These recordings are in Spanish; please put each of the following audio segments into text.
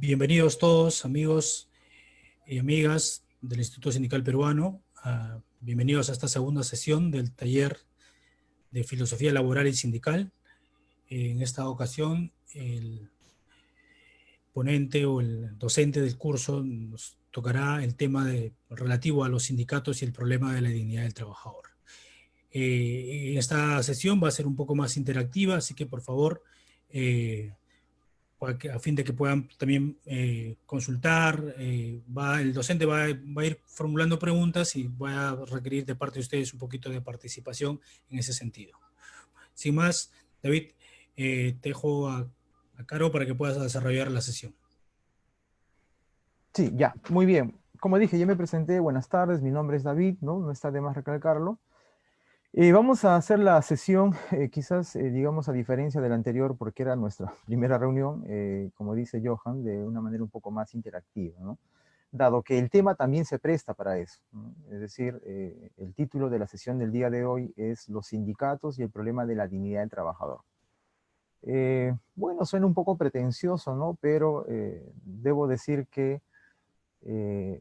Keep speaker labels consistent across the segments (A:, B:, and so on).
A: Bienvenidos todos, amigos y amigas del Instituto Sindical Peruano. Bienvenidos a esta segunda sesión del taller de Filosofía Laboral y Sindical. En esta ocasión, el ponente o el docente del curso nos tocará el tema relativo a los sindicatos y el problema de la dignidad del trabajador. Esta sesión va a ser un poco más interactiva, así que por favor, a fin de que puedan también consultar, el docente va a ir formulando preguntas y va a requerir de parte de ustedes un poquito de participación en ese sentido. Sin más, David, te dejo a Caro para que puedas desarrollar la sesión.
B: Sí, ya, muy bien. Como dije, ya me presenté. Buenas tardes, mi nombre es David, ¿no? No está de más recalcarlo. Vamos a hacer la sesión, quizás, digamos, a diferencia de la anterior, porque era nuestra primera reunión, como dice Johan, de una manera un poco más interactiva, ¿no? Dado que el tema también se presta para eso, ¿no? Es decir, el título de la sesión del día de hoy es Los sindicatos y el problema de la dignidad del trabajador. Bueno, suena un poco pretencioso, ¿no? Pero debo decir que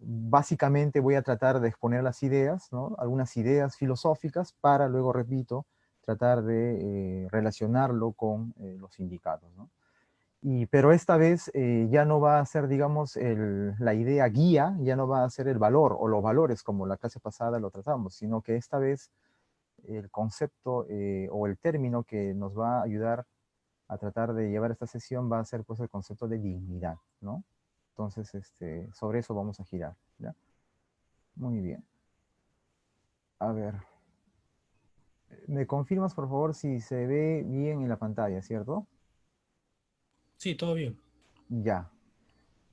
B: básicamente voy a tratar de exponer las ideas, ¿no? Algunas ideas filosóficas para luego, repito, tratar de relacionarlo con los sindicatos, ¿no? Pero esta vez ya no va a ser, digamos, la idea guía, ya no va a ser el valor o los valores como la clase pasada lo tratamos, sino que esta vez el concepto o el término que nos va a ayudar a tratar de llevar esta sesión va a ser pues el concepto de dignidad, ¿no? Entonces, sobre eso vamos a girar, ¿ya? Muy bien. A ver, ¿me confirmas por favor si se ve bien en la pantalla, cierto?
A: Sí, todo bien.
B: Ya.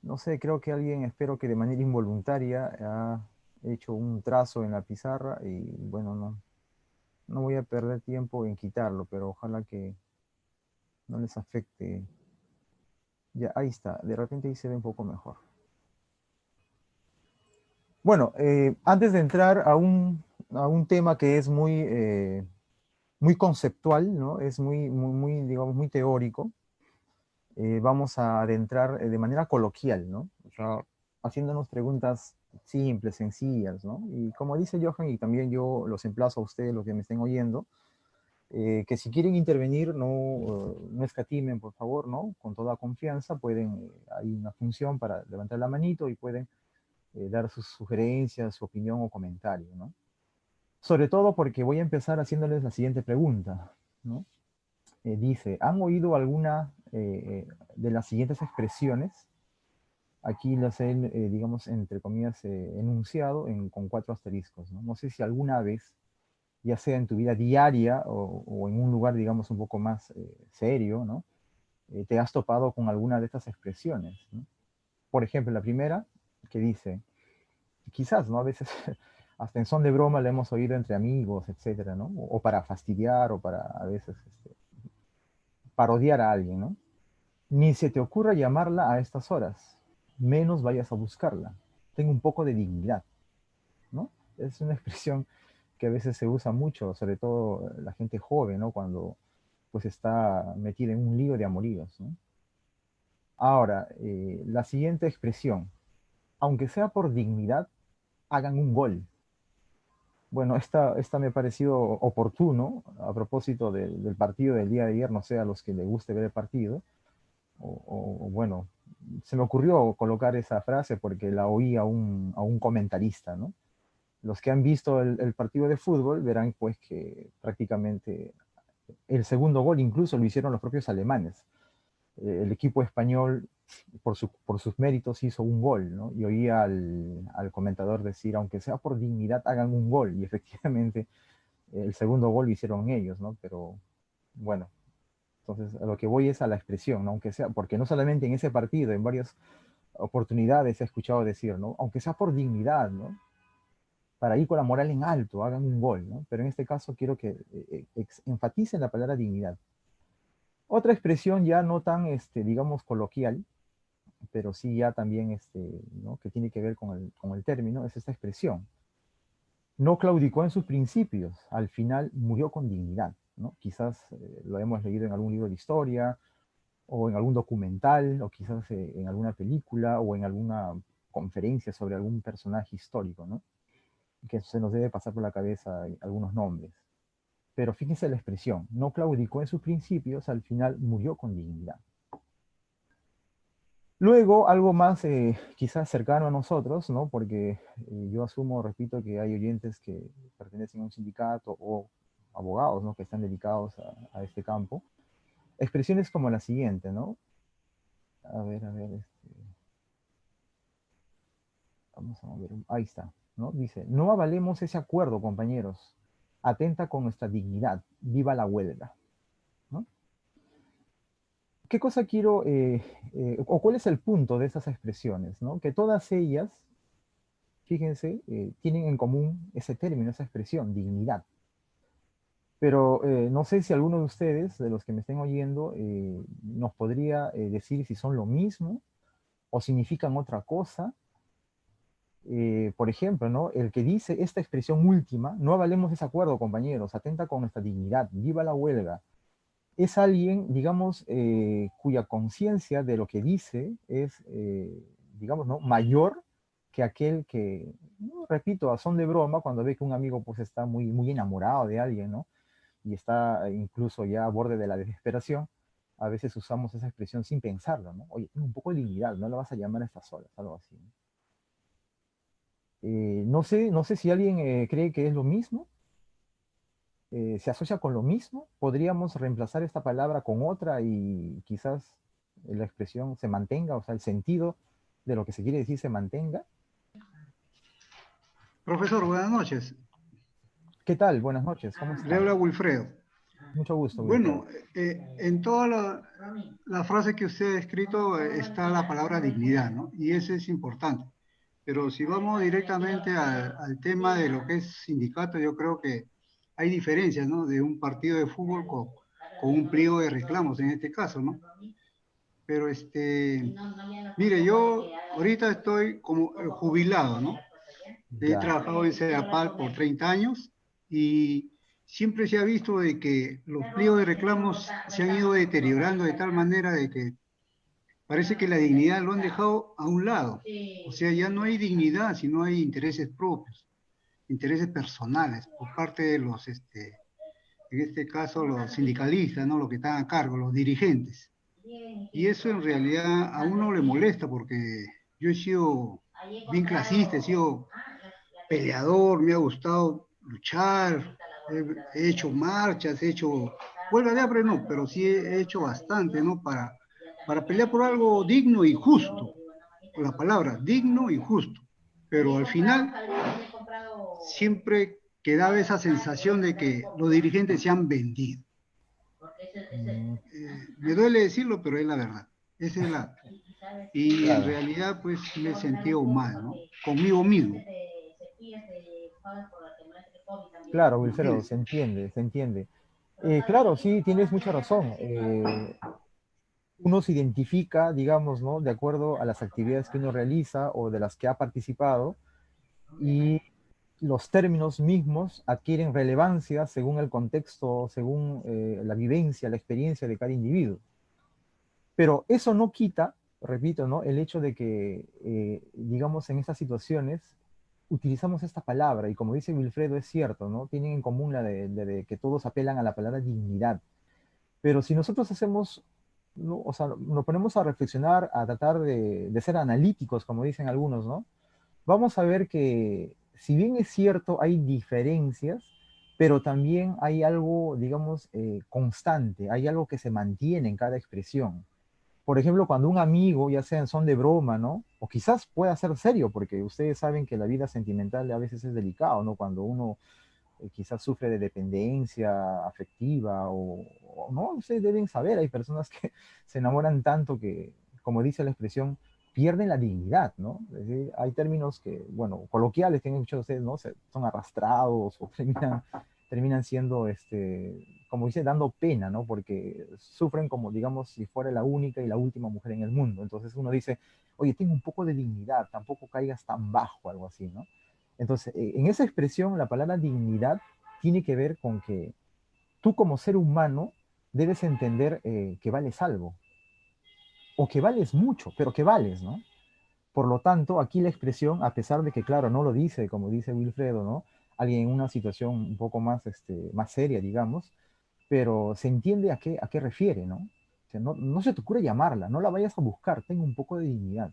B: No sé, creo que alguien, espero que de manera involuntaria, ha hecho un trazo en la pizarra y bueno, no voy a perder tiempo en quitarlo, pero ojalá que no les afecte. Ya, ahí está. De repente ahí se ve un poco mejor. Bueno, antes de entrar a un tema que es muy conceptual, ¿no? Es muy, digamos, muy teórico. Vamos a adentrar de manera coloquial, ¿no? O sea, haciéndonos preguntas simples, sencillas, ¿no? Y como dice Johan, y también yo los emplazo a ustedes, los que me estén oyendo, que si quieren intervenir, no escatimen, por favor, ¿no? Con toda confianza, pueden, hay una función para levantar la manito y pueden dar sus sugerencias, su opinión o comentario, ¿no? Sobre todo porque voy a empezar haciéndoles la siguiente pregunta, ¿no? Dice, ¿han oído alguna de las siguientes expresiones? Aquí las he, digamos, entre comillas, enunciado con 4 asteriscos, ¿no? No sé si alguna vez, ya sea en tu vida diaria o en un lugar, digamos, un poco más serio, ¿no? Te has topado con alguna de estas expresiones, ¿no? Por ejemplo, la primera que dice, quizás, ¿no? A veces hasta en son de broma la hemos oído entre amigos, etcétera, ¿no? O para fastidiar o para a veces parodiar a alguien, ¿no? Ni se te ocurra llamarla a estas horas, menos vayas a buscarla. Ten un poco de dignidad, ¿no? Es una expresión que a veces se usa mucho, sobre todo la gente joven, ¿no? Cuando pues está metida en un lío de amoríos, ¿no? Ahora, la siguiente expresión, aunque sea por dignidad, hagan un gol. Bueno, esta me ha parecido oportuno a propósito del partido del día de ayer, no sé a los que les guste ver el partido, bueno, se me ocurrió colocar esa frase porque la oí a un comentarista, ¿no? Los que han visto el partido de fútbol verán pues que prácticamente el segundo gol incluso lo hicieron los propios alemanes. El equipo español, por sus méritos, hizo un gol, ¿no? Y oí al comentador decir, aunque sea por dignidad, hagan un gol. Y efectivamente, el segundo gol lo hicieron ellos, ¿no? Pero bueno, entonces a lo que voy es a la expresión, ¿no? Aunque sea, porque no solamente en ese partido, en varias oportunidades he escuchado decir, ¿no? Aunque sea por dignidad, ¿no? Para ir con la moral en alto, hagan un gol, ¿no? Pero en este caso quiero que enfaticen la palabra dignidad. Otra expresión ya no tan, digamos, coloquial, pero sí ya también, ¿no? Que tiene que ver con el término, es esta expresión. No claudicó en sus principios, al final murió con dignidad, ¿no? Quizás lo hemos leído en algún libro de historia, o en algún documental, o quizás en alguna película, o en alguna conferencia sobre algún personaje histórico, ¿no? Que se nos debe pasar por la cabeza algunos nombres. Pero fíjense la expresión, no claudicó en sus principios, al final murió con dignidad. Luego, algo más quizás cercano a nosotros, ¿no? Porque yo asumo, repito, que hay oyentes que pertenecen a un sindicato o abogados, ¿no? Que están dedicados a este campo. Expresiones como la siguiente, ¿no? A ver, vamos a ver, ahí está, ¿no? Dice, no avalemos ese acuerdo, compañeros. Atenta con nuestra dignidad. Viva la huelga, ¿no? ¿Qué cosa quiero, o cuál es el punto de esas expresiones, ¿no? Que todas ellas, fíjense, tienen en común ese término, esa expresión, dignidad. Pero no sé si alguno de ustedes, de los que me estén oyendo, nos podría decir si son lo mismo o significan otra cosa. Por ejemplo, ¿no? El que dice esta expresión última, no avalemos ese acuerdo, compañeros, atenta con nuestra dignidad, viva la huelga, es alguien, digamos, cuya conciencia de lo que dice es, digamos, ¿no? Mayor que aquel que, no, repito, a son de broma, cuando ve que un amigo pues está muy, muy enamorado de alguien, ¿no? Y está incluso ya a borde de la desesperación, a veces usamos esa expresión sin pensarlo, ¿no? Oye, tengo un poco de dignidad, no la vas a llamar a estas horas, algo así, ¿no? No sé si alguien cree que es lo mismo, se asocia con lo mismo. Podríamos reemplazar esta palabra con otra y quizás la expresión se mantenga, o sea, el sentido de lo que se quiere decir se mantenga.
C: Profesor, buenas noches.
B: ¿Qué tal? Buenas noches, ¿cómo
C: Le
B: está?
C: habla Wilfredo.
B: Mucho gusto, Wilfredo.
C: Bueno, en toda la frase que usted ha escrito está la palabra dignidad, ¿no? Y eso es importante. Pero si vamos directamente al tema de lo que es sindicato, yo creo que hay diferencias, ¿no? De un partido de fútbol con un pliego de reclamos en este caso, ¿no? Pero mire, yo ahorita estoy como jubilado, ¿no? He
B: Ya,
C: trabajado en Sedapal por 30 años y siempre se ha visto de que los pliegos de reclamos se han ido deteriorando de tal manera de que parece que la dignidad lo han dejado a un lado. O sea, ya no hay dignidad, sino hay intereses propios, intereses personales por parte de los, en este caso, los sindicalistas, ¿no? Los que están a cargo, los dirigentes. Y eso en realidad a uno le molesta porque yo he sido bien clasista, he sido peleador, me ha gustado luchar, he hecho marchas, he hecho, huelga de hambre no, pero sí he hecho bastante, ¿no? Para pelear por algo digno y justo, con la palabra, digno y justo. Pero al final siempre quedaba esa sensación de que los dirigentes se han vendido.
B: mm,
C: Me duele decirlo, pero es la verdad. Esa es la... Y en
B: claro,
C: realidad, pues me he sentido mal, ¿no? Conmigo mismo.
B: claro,
C: ¿Me
B: Wilfredo,
C: entiendes?
B: se entiende, se entiende. Claro, sí, tienes mucha razón. Uno se identifica, digamos, ¿no? De acuerdo a las actividades que uno realiza o de las que ha participado, y los términos mismos adquieren relevancia según el contexto, según la vivencia, la experiencia de cada individuo. Pero eso no quita, repito, ¿no? El hecho de que, digamos, en estas situaciones utilizamos esta palabra, y como dice Wilfredo, es cierto, ¿no? Tienen en común la de que todos apelan a la palabra dignidad. Pero si nosotros hacemos, ¿no? O sea, nos ponemos a reflexionar, a tratar de ser analíticos, como dicen algunos, ¿no? Vamos a ver que, si bien es cierto, hay diferencias, pero también hay algo, digamos, constante, hay algo que se mantiene en cada expresión. Por ejemplo, cuando un amigo, ya sea en son de broma, ¿no? O quizás pueda ser serio, porque ustedes saben que la vida sentimental a veces es delicado, ¿no? Cuando uno quizás sufre de dependencia afectiva o no, ustedes deben saber, hay personas que se enamoran tanto que, como dice la expresión, pierden la dignidad, ¿no? Es decir, hay términos que, bueno, coloquiales que han escuchado ustedes, ¿no? Son arrastrados o terminan siendo, como dice, dando pena, ¿no? Porque sufren como, digamos, si fuera la única y la última mujer en el mundo. Entonces uno dice, oye, tengo un poco de dignidad, tampoco caigas tan bajo, algo así, ¿no? Entonces, en esa expresión, la palabra dignidad tiene que ver con que tú como ser humano debes entender que vales algo, o que vales mucho, pero que vales, ¿no? Por lo tanto, aquí la expresión, a pesar de que, claro, no lo dice, como dice Wilfredo, ¿no? Alguien en una situación un poco más, más seria, digamos, pero se entiende a qué refiere, ¿no? O sea, no se te ocurre llamarla, no la vayas a buscar, ten un poco de dignidad.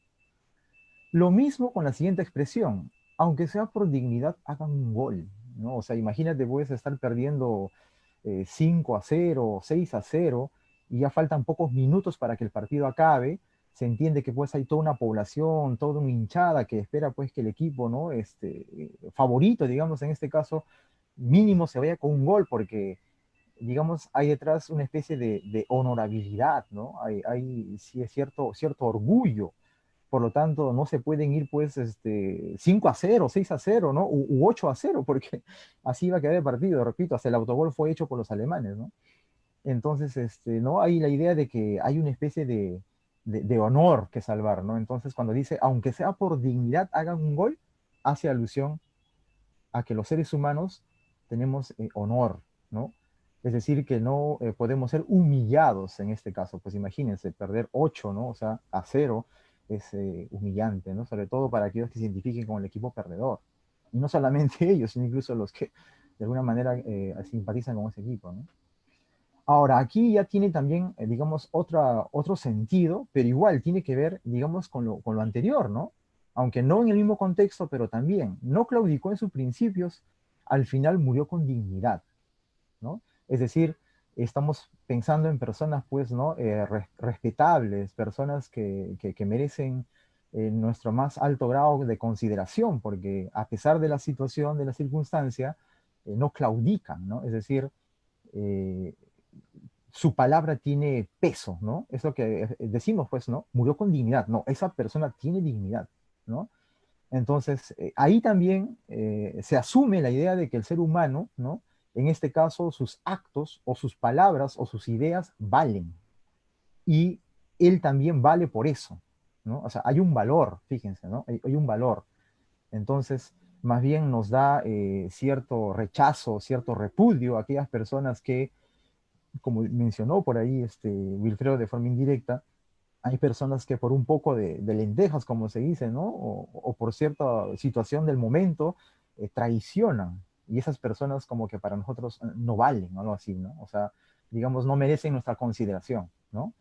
B: Lo mismo con la siguiente expresión, aunque sea por dignidad, hagan un gol, ¿no? O sea, imagínate, puedes estar perdiendo 5-0, 6-0, y ya faltan pocos minutos para que el partido acabe. Se entiende que pues hay toda una población, toda una hinchada que espera pues que el equipo, ¿no? Favorito, digamos, en este caso, mínimo se vaya con un gol, porque digamos, hay detrás una especie de honorabilidad, ¿no? Sí, es cierto orgullo. Por lo tanto, no se pueden ir, pues, 5-0, 6-0, ¿no? U 8-0, porque así va a quedar el partido, repito, hasta el autogol fue hecho por los alemanes, ¿no? Entonces, ¿no? Hay la idea de que hay una especie de honor que salvar, ¿no? Entonces, cuando dice, aunque sea por dignidad, hagan un gol, hace alusión a que los seres humanos tenemos honor, ¿no? Es decir, que no podemos ser humillados en este caso. Pues imagínense, perder 8, ¿no? O sea, a 0 es humillante, ¿no? Sobre todo para aquellos que se identifiquen con el equipo perdedor. Y no solamente ellos, sino incluso los que de alguna manera simpatizan con ese equipo, ¿no? Ahora, aquí ya tiene también, digamos, otro sentido, pero igual tiene que ver, digamos, con lo anterior, ¿no? Aunque no en el mismo contexto, pero también no claudicó en sus principios, al final murió con dignidad, ¿no? Es decir, estamos pensando en personas, pues, ¿no? Respetables, personas que merecen nuestro más alto grado de consideración, porque a pesar de la situación, de la circunstancia, no claudican, ¿no? Es decir, eh, su palabra tiene peso, ¿no? Es lo que decimos, pues, ¿no? Murió con dignidad. No, esa persona tiene dignidad, ¿no? Entonces, ahí también se asume la idea de que el ser humano, ¿no? En este caso, sus actos o sus palabras o sus ideas valen. Y él también vale por eso, ¿no? O sea, hay un valor, fíjense, ¿no? Hay un valor. Entonces, más bien nos da cierto rechazo, cierto repudio a aquellas personas que, como mencionó por ahí Wilfredo de forma indirecta, hay personas que por un poco de lentejas, como se dice, ¿no? O por cierta situación del momento, traicionan. Y esas personas como que para nosotros no valen, algo así, ¿no? O sea, digamos, no merecen nuestra consideración, ¿no?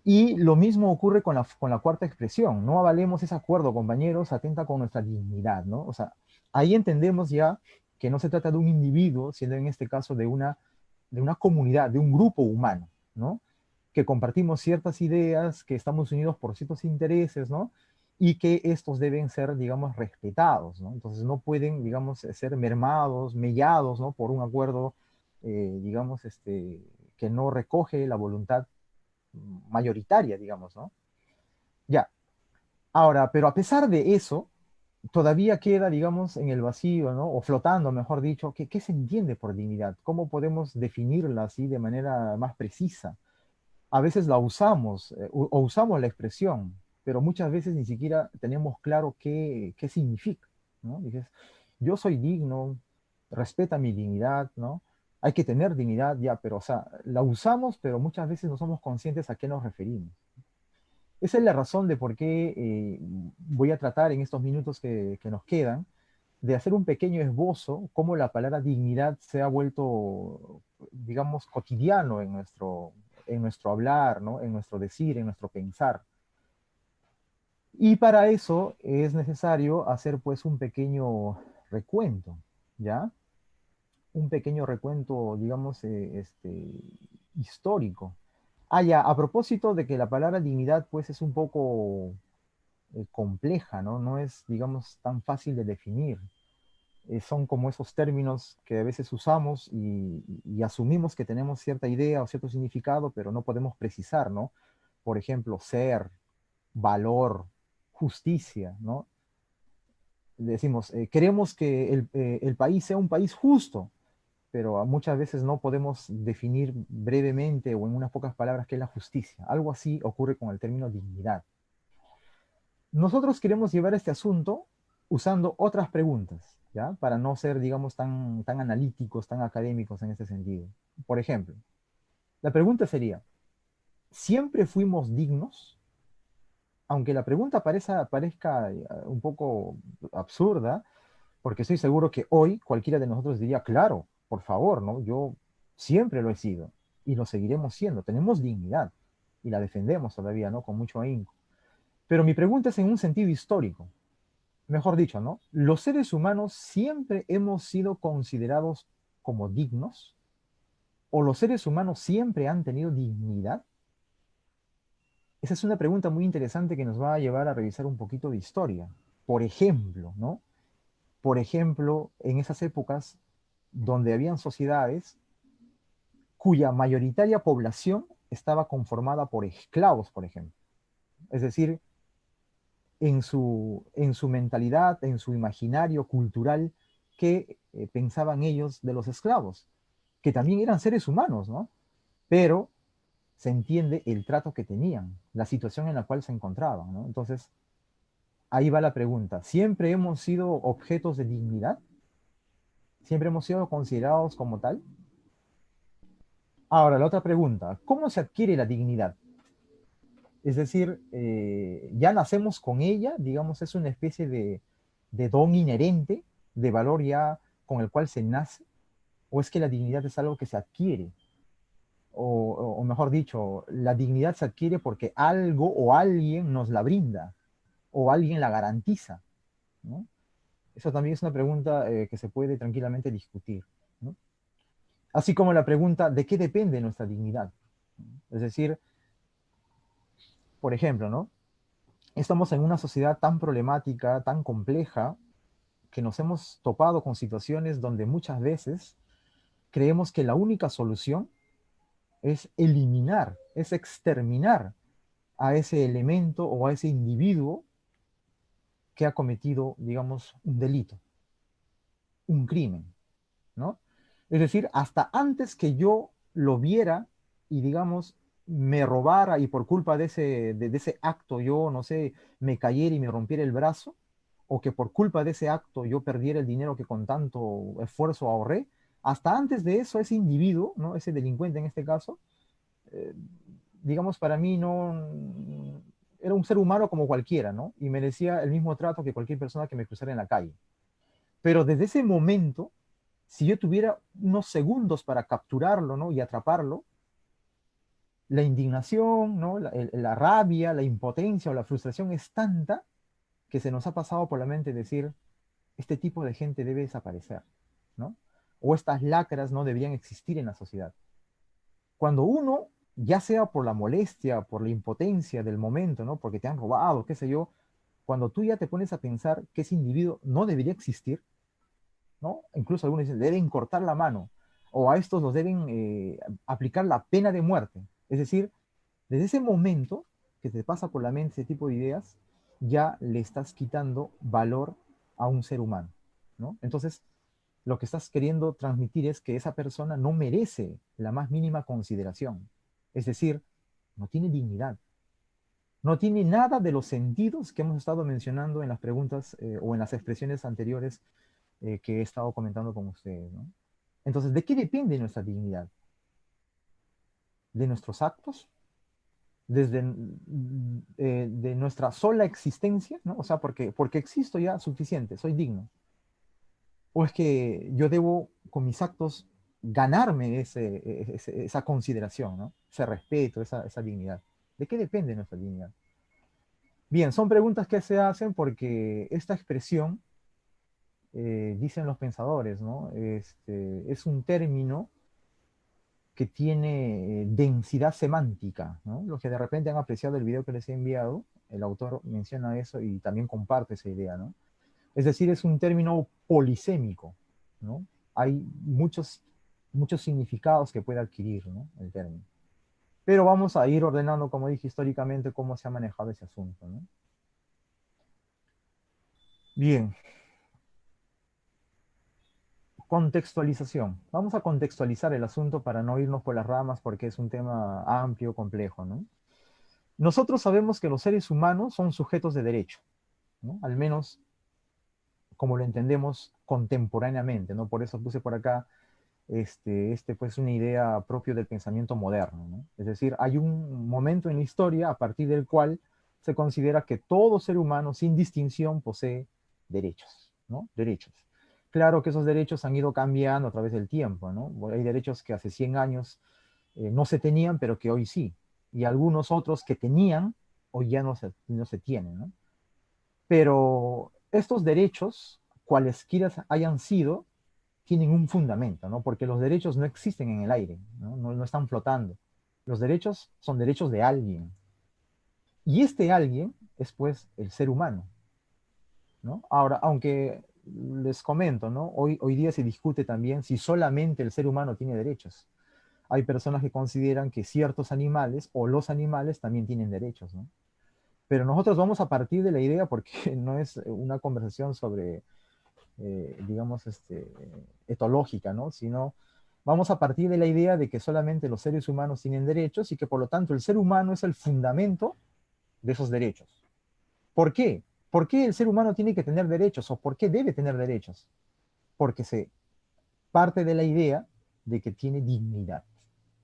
B: Y lo mismo ocurre con la cuarta expresión. No avalemos ese acuerdo, compañeros, atenta con nuestra dignidad, ¿no? O sea, ahí entendemos ya que no se trata de un individuo, sino en este caso de una comunidad, de un grupo humano, ¿no? Que compartimos ciertas ideas, que estamos unidos por ciertos intereses, ¿no? Y que estos deben ser, digamos, respetados, ¿no? Entonces no pueden, digamos, ser mermados, mellados, ¿no? Por un acuerdo, digamos, que no recoge la voluntad mayoritaria, digamos, ¿no? Ya. Ahora, pero a pesar de eso, todavía queda, digamos, en el vacío, ¿no? O flotando, mejor dicho, ¿qué se entiende por dignidad? ¿Cómo podemos definirla así de manera más precisa? A veces la usamos, o usamos la expresión, pero muchas veces ni siquiera tenemos claro qué significa, ¿no? Dices, yo soy digno, respeta mi dignidad, ¿no? Hay que tener dignidad ya, pero, o sea, la usamos, pero muchas veces no somos conscientes a qué nos referimos. Esa es la razón de por qué voy a tratar en estos minutos que nos quedan de hacer un pequeño esbozo, cómo la palabra dignidad se ha vuelto, digamos, cotidiano en nuestro hablar, ¿no? En nuestro decir, en nuestro pensar. Y para eso es necesario hacer pues un pequeño recuento, ¿ya? Un pequeño recuento, digamos, histórico. Ah, ya, a propósito de que la palabra dignidad pues es un poco compleja, ¿no? No es, digamos, tan fácil de definir. Son como esos términos que a veces usamos y asumimos que tenemos cierta idea o cierto significado, pero no podemos precisar, ¿no? Por ejemplo, ser, valor, justicia, ¿no? Decimos, queremos que el país sea un país justo, pero muchas veces no podemos definir brevemente o en unas pocas palabras qué es la justicia. Algo así ocurre con el término dignidad. Nosotros queremos llevar este asunto usando otras preguntas, ¿ya? Para no ser, digamos, tan analíticos, tan académicos en este sentido. Por ejemplo, la pregunta sería, ¿siempre fuimos dignos? Aunque la pregunta parezca un poco absurda, porque estoy seguro que hoy cualquiera de nosotros diría, claro, por favor, ¿no? Yo siempre lo he sido y lo seguiremos siendo. Tenemos dignidad y la defendemos todavía, ¿no? Con mucho ahínco. Pero mi pregunta es en un sentido histórico. Mejor dicho, ¿no? ¿Los seres humanos siempre hemos sido considerados como dignos? ¿O los seres humanos siempre han tenido dignidad? Esa es una pregunta muy interesante que nos va a llevar a revisar un poquito de historia. Por ejemplo, ¿no? Por ejemplo, en esas épocas donde habían sociedades cuya mayoritaria población estaba conformada por esclavos, por ejemplo. Es decir, en su mentalidad, en su imaginario cultural, que pensaban ellos de los esclavos, que también eran seres humanos, ¿no? Pero se entiende el trato que tenían, la situación en la cual se encontraban, ¿no? Entonces, ahí va la pregunta. ¿Siempre hemos sido objetos de dignidad? ¿Siempre hemos sido considerados como tal? Ahora, la otra pregunta, ¿cómo se adquiere la dignidad? Es decir, ya nacemos con ella, digamos, es una especie de don inherente, de valor ya con el cual se nace, o es que la dignidad es algo que se adquiere, o mejor dicho, la dignidad se adquiere porque algo o alguien nos la brinda, o alguien la garantiza, ¿no? Eso también es una pregunta que se puede tranquilamente discutir, ¿no? Así como la pregunta, ¿de qué depende nuestra dignidad? Es decir, por ejemplo, ¿no? Estamos en una sociedad tan problemática, tan compleja, que nos hemos topado con situaciones donde muchas veces creemos que la única solución es eliminar, es exterminar a ese elemento o a ese individuo que ha cometido, digamos, un delito, un crimen, ¿no? Es decir, hasta antes que yo lo viera y, digamos, me robara y por culpa de ese acto yo, no sé, me cayera y me rompiera el brazo, o que por culpa de ese acto yo perdiera el dinero que con tanto esfuerzo ahorré, hasta antes de eso ese individuo, ¿no? Ese delincuente en este caso, eh, digamos, para mí no era un ser humano como cualquiera, ¿no? Y merecía el mismo trato que cualquier persona que me cruzara en la calle. Pero desde ese momento, si yo tuviera unos segundos para capturarlo, ¿no? Y atraparlo, la indignación, ¿no? La rabia, la impotencia o la frustración es tanta que se nos ha pasado por la mente decir, este tipo de gente debe desaparecer, ¿no? O estas lacras no deberían existir en la sociedad. Cuando uno, ya sea por la molestia, por la impotencia del momento, ¿no? Porque te han robado, qué sé yo, cuando tú ya te pones a pensar que ese individuo no debería existir, ¿no? Incluso algunos dicen, deben cortar la mano, o a estos los deben aplicar la pena de muerte. Es decir, desde ese momento que te pasa por la mente ese tipo de ideas, ya le estás quitando valor a un ser humano, ¿no? Entonces, lo que estás queriendo transmitir es que esa persona no merece la más mínima consideración. Es decir, no tiene dignidad. No tiene nada de los sentidos que hemos estado mencionando en las preguntas o en las expresiones anteriores que he estado comentando con ustedes, ¿no? Entonces, ¿de qué depende nuestra dignidad? ¿De nuestros actos? ¿Desde de nuestra sola existencia? ¿No? O sea, porque existo ya suficiente, soy digno. ¿O es que yo debo, con mis actos, ganarme esa consideración, ¿no? Ese respeto, esa dignidad? ¿De qué depende nuestra dignidad? Bien, son preguntas que se hacen porque esta expresión, dicen los pensadores, ¿no? Es un término que tiene densidad semántica, ¿no? Los que de repente han apreciado el video que les he enviado, el autor menciona eso y también comparte esa idea, ¿no? Es decir, es un término polisémico, ¿no? Hay muchos significados que puede adquirir, ¿no? El término. Pero vamos a ir ordenando, como dije, históricamente cómo se ha manejado ese asunto, ¿no? Bien. Contextualización. Vamos a contextualizar el asunto para no irnos por las ramas porque es un tema amplio, complejo, ¿no? Nosotros sabemos que los seres humanos son sujetos de derecho, ¿no? Al menos como lo entendemos contemporáneamente, ¿no? Por eso puse por acá pues una idea propio del pensamiento moderno, ¿no? Es decir, hay un momento en la historia a partir del cual se considera que todo ser humano, sin distinción, posee derechos, ¿no? Derechos. Claro que esos derechos han ido cambiando a través del tiempo, ¿no? Hay derechos que hace 100 años no se tenían, pero que hoy sí. Y algunos otros que tenían, hoy ya no se tienen, ¿no? Pero estos derechos, cualesquiera hayan sido, tienen un fundamento, ¿no? Porque los derechos no existen en el aire, ¿no? No están flotando. Los derechos son derechos de alguien. Y este alguien es pues el ser humano, ¿no? Ahora, aunque les comento, ¿no? Hoy día se discute también si solamente el ser humano tiene derechos. Hay personas que consideran que ciertos animales o los animales también tienen derechos, ¿no? Pero nosotros vamos a partir de la idea, porque no es una conversación sobre, digamos, etológica, ¿no? Sino vamos a partir de la idea de que solamente los seres humanos tienen derechos y que por lo tanto el ser humano es el fundamento de esos derechos. ¿Por qué? ¿Por qué el ser humano tiene que tener derechos o por qué debe tener derechos? Porque se parte de la idea de que tiene dignidad,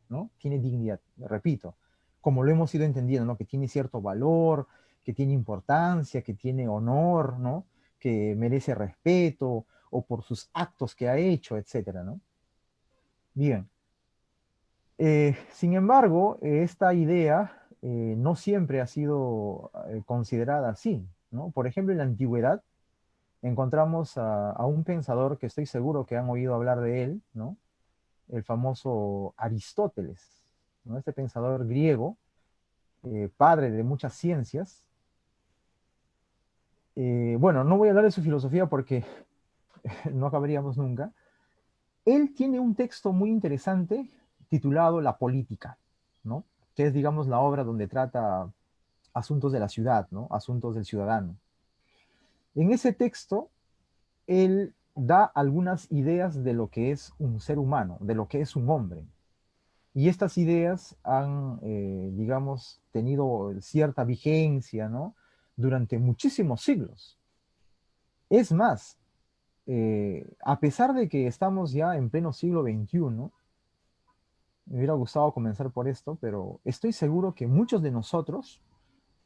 B: ¿no? Tiene dignidad, repito, como lo hemos ido entendiendo, ¿no? Que tiene cierto valor, que tiene importancia, que tiene honor, ¿no? Que merece respeto o por sus actos que ha hecho, etcétera, ¿no? Bien. Sin embargo, esta idea no siempre ha sido considerada así, ¿no? Por ejemplo, en la antigüedad encontramos a un pensador que estoy seguro que han oído hablar de él, ¿no? El famoso Aristóteles, ¿no? Este pensador griego, padre de muchas ciencias. Bueno, no voy a hablar de su filosofía porque no acabaríamos nunca. Él tiene un texto muy interesante titulado La Política, ¿no? Que es, digamos, la obra donde trata asuntos de la ciudad, ¿no? Asuntos del ciudadano. En ese texto, él da algunas ideas de lo que es un ser humano, de lo que es un hombre. Y estas ideas han, digamos, tenido cierta vigencia, ¿no? Durante muchísimos siglos. Es más, a pesar de que estamos ya en pleno siglo XXI, me hubiera gustado comenzar por esto, pero estoy seguro que muchos de nosotros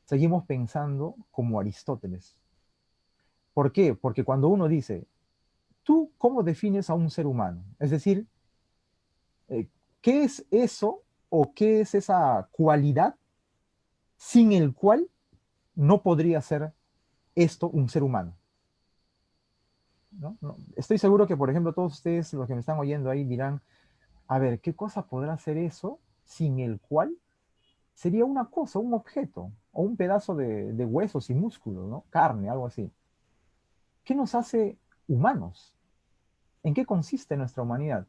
B: seguimos pensando como Aristóteles. ¿Por qué? Porque cuando uno dice, ¿tú cómo defines a un ser humano? Es decir, eh, ¿qué es eso o qué es esa cualidad sin el cual no podría ser esto un ser humano? ¿No? Estoy seguro que, por ejemplo, todos ustedes, los que me están oyendo ahí, dirán, a ver, ¿qué cosa podrá ser eso sin el cual sería una cosa, un objeto, o un pedazo de huesos y músculos, ¿no? Carne, algo así? ¿Qué nos hace humanos? ¿En qué consiste nuestra humanidad?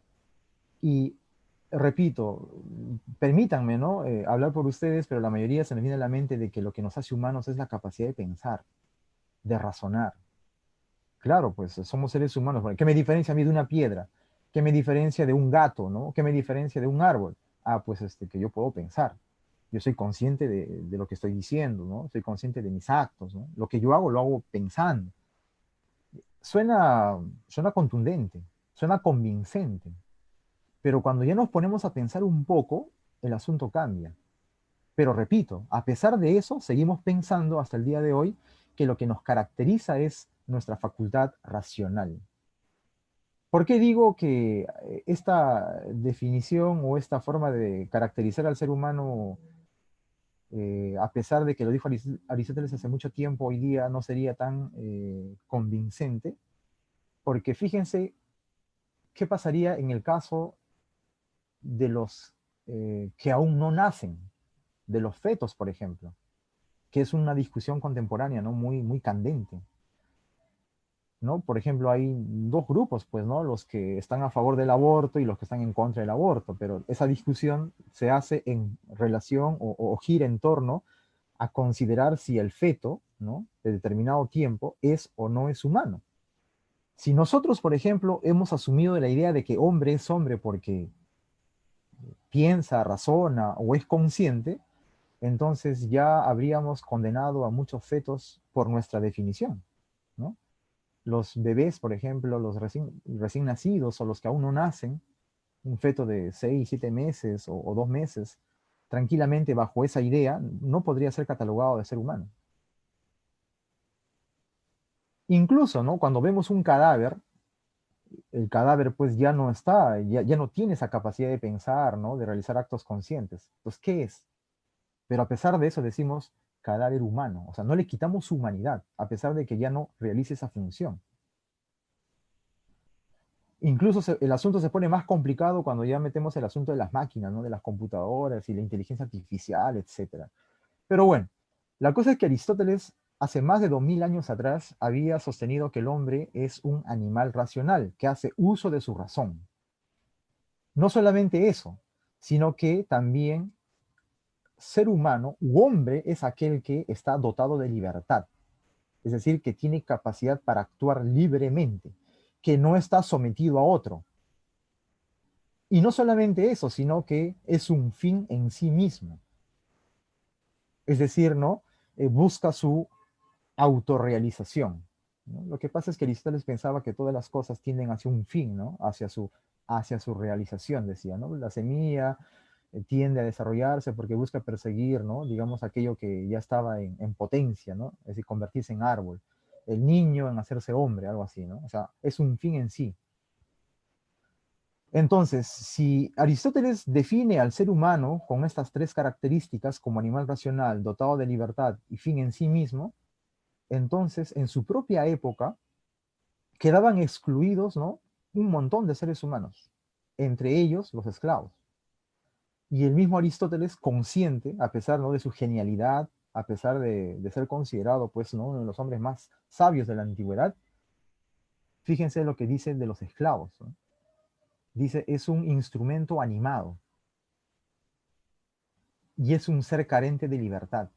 B: Y repito, permítanme, ¿no? Hablar por ustedes, pero la mayoría se me viene a la mente de que lo que nos hace humanos es la capacidad de pensar, de razonar. Claro, pues somos seres humanos. Bueno, ¿qué me diferencia a mí de una piedra? ¿Qué me diferencia de un gato, ¿no? ¿Qué me diferencia de un árbol? Ah, pues que yo puedo pensar. Yo soy consciente de lo que estoy diciendo, ¿no? Soy consciente de mis actos, ¿no? Lo que yo hago, lo hago pensando. Suena contundente, suena convincente, pero cuando ya nos ponemos a pensar un poco, el asunto cambia. Pero repito, a pesar de eso, seguimos pensando hasta el día de hoy que lo que nos caracteriza es nuestra facultad racional. ¿Por qué digo que esta definición o esta forma de caracterizar al ser humano, a pesar de que lo dijo Aristóteles hace mucho tiempo, hoy día no sería tan convincente? Porque fíjense qué pasaría en el caso de los que aún no nacen, de los fetos, por ejemplo, que es una discusión contemporánea, ¿no? Muy candente, ¿no? Por ejemplo, hay dos grupos, pues, ¿no? Los que están a favor del aborto y los que están en contra del aborto, pero esa discusión se hace en relación o gira en torno a considerar si el feto, ¿no? De determinado tiempo es o no es humano. Si nosotros, por ejemplo, hemos asumido la idea de que hombre es hombre porque piensa, razona o es consciente, entonces ya habríamos condenado a muchos fetos por nuestra definición, ¿no? Los bebés, por ejemplo, los recién nacidos o los que aún no nacen, Un feto de 6, 7 meses o 2 meses, tranquilamente bajo esa idea, no podría ser catalogado de ser humano. Incluso, ¿no? Cuando vemos un cadáver, el cadáver pues ya no está, ya no tiene esa capacidad de pensar, ¿no? De realizar actos conscientes. Entonces, ¿qué es? Pero a pesar de eso decimos cadáver humano, o sea, no le quitamos su humanidad, a pesar de que ya no realice esa función. Incluso el asunto se pone más complicado cuando ya metemos el asunto de las máquinas, ¿no? De las computadoras y la inteligencia artificial, etc. Pero bueno, la cosa es que Aristóteles, hace más de 2000 años atrás, había sostenido que el hombre es un animal racional, que hace uso de su razón. No solamente eso, sino que también ser humano u hombre es aquel que está dotado de libertad, es decir, que tiene capacidad para actuar libremente, que no está sometido a otro. Y no solamente eso, sino que es un fin en sí mismo. Es decir, ¿no? Busca su autorrealización, ¿no? Lo que pasa es que Aristóteles pensaba que todas las cosas tienden hacia un fin, ¿no? Hacia su realización, decía, ¿no? La semilla tiende a desarrollarse porque busca perseguir, ¿no? Digamos, aquello que ya estaba en potencia, ¿no? Es decir, convertirse en árbol. El niño en hacerse hombre, algo así, ¿no? O sea, es un fin en sí. Entonces, si Aristóteles define al ser humano con estas tres características como animal racional, dotado de libertad y fin en sí mismo, entonces en su propia época quedaban excluidos, ¿no? Un montón de seres humanos, entre ellos los esclavos. Y el mismo Aristóteles, consciente, a pesar, ¿no? De su genialidad, a pesar de ser considerado, pues, ¿no? Uno de los hombres más sabios de la antigüedad, fíjense lo que dice de los esclavos, ¿no? Dice, es un instrumento animado y es un ser carente de libertad.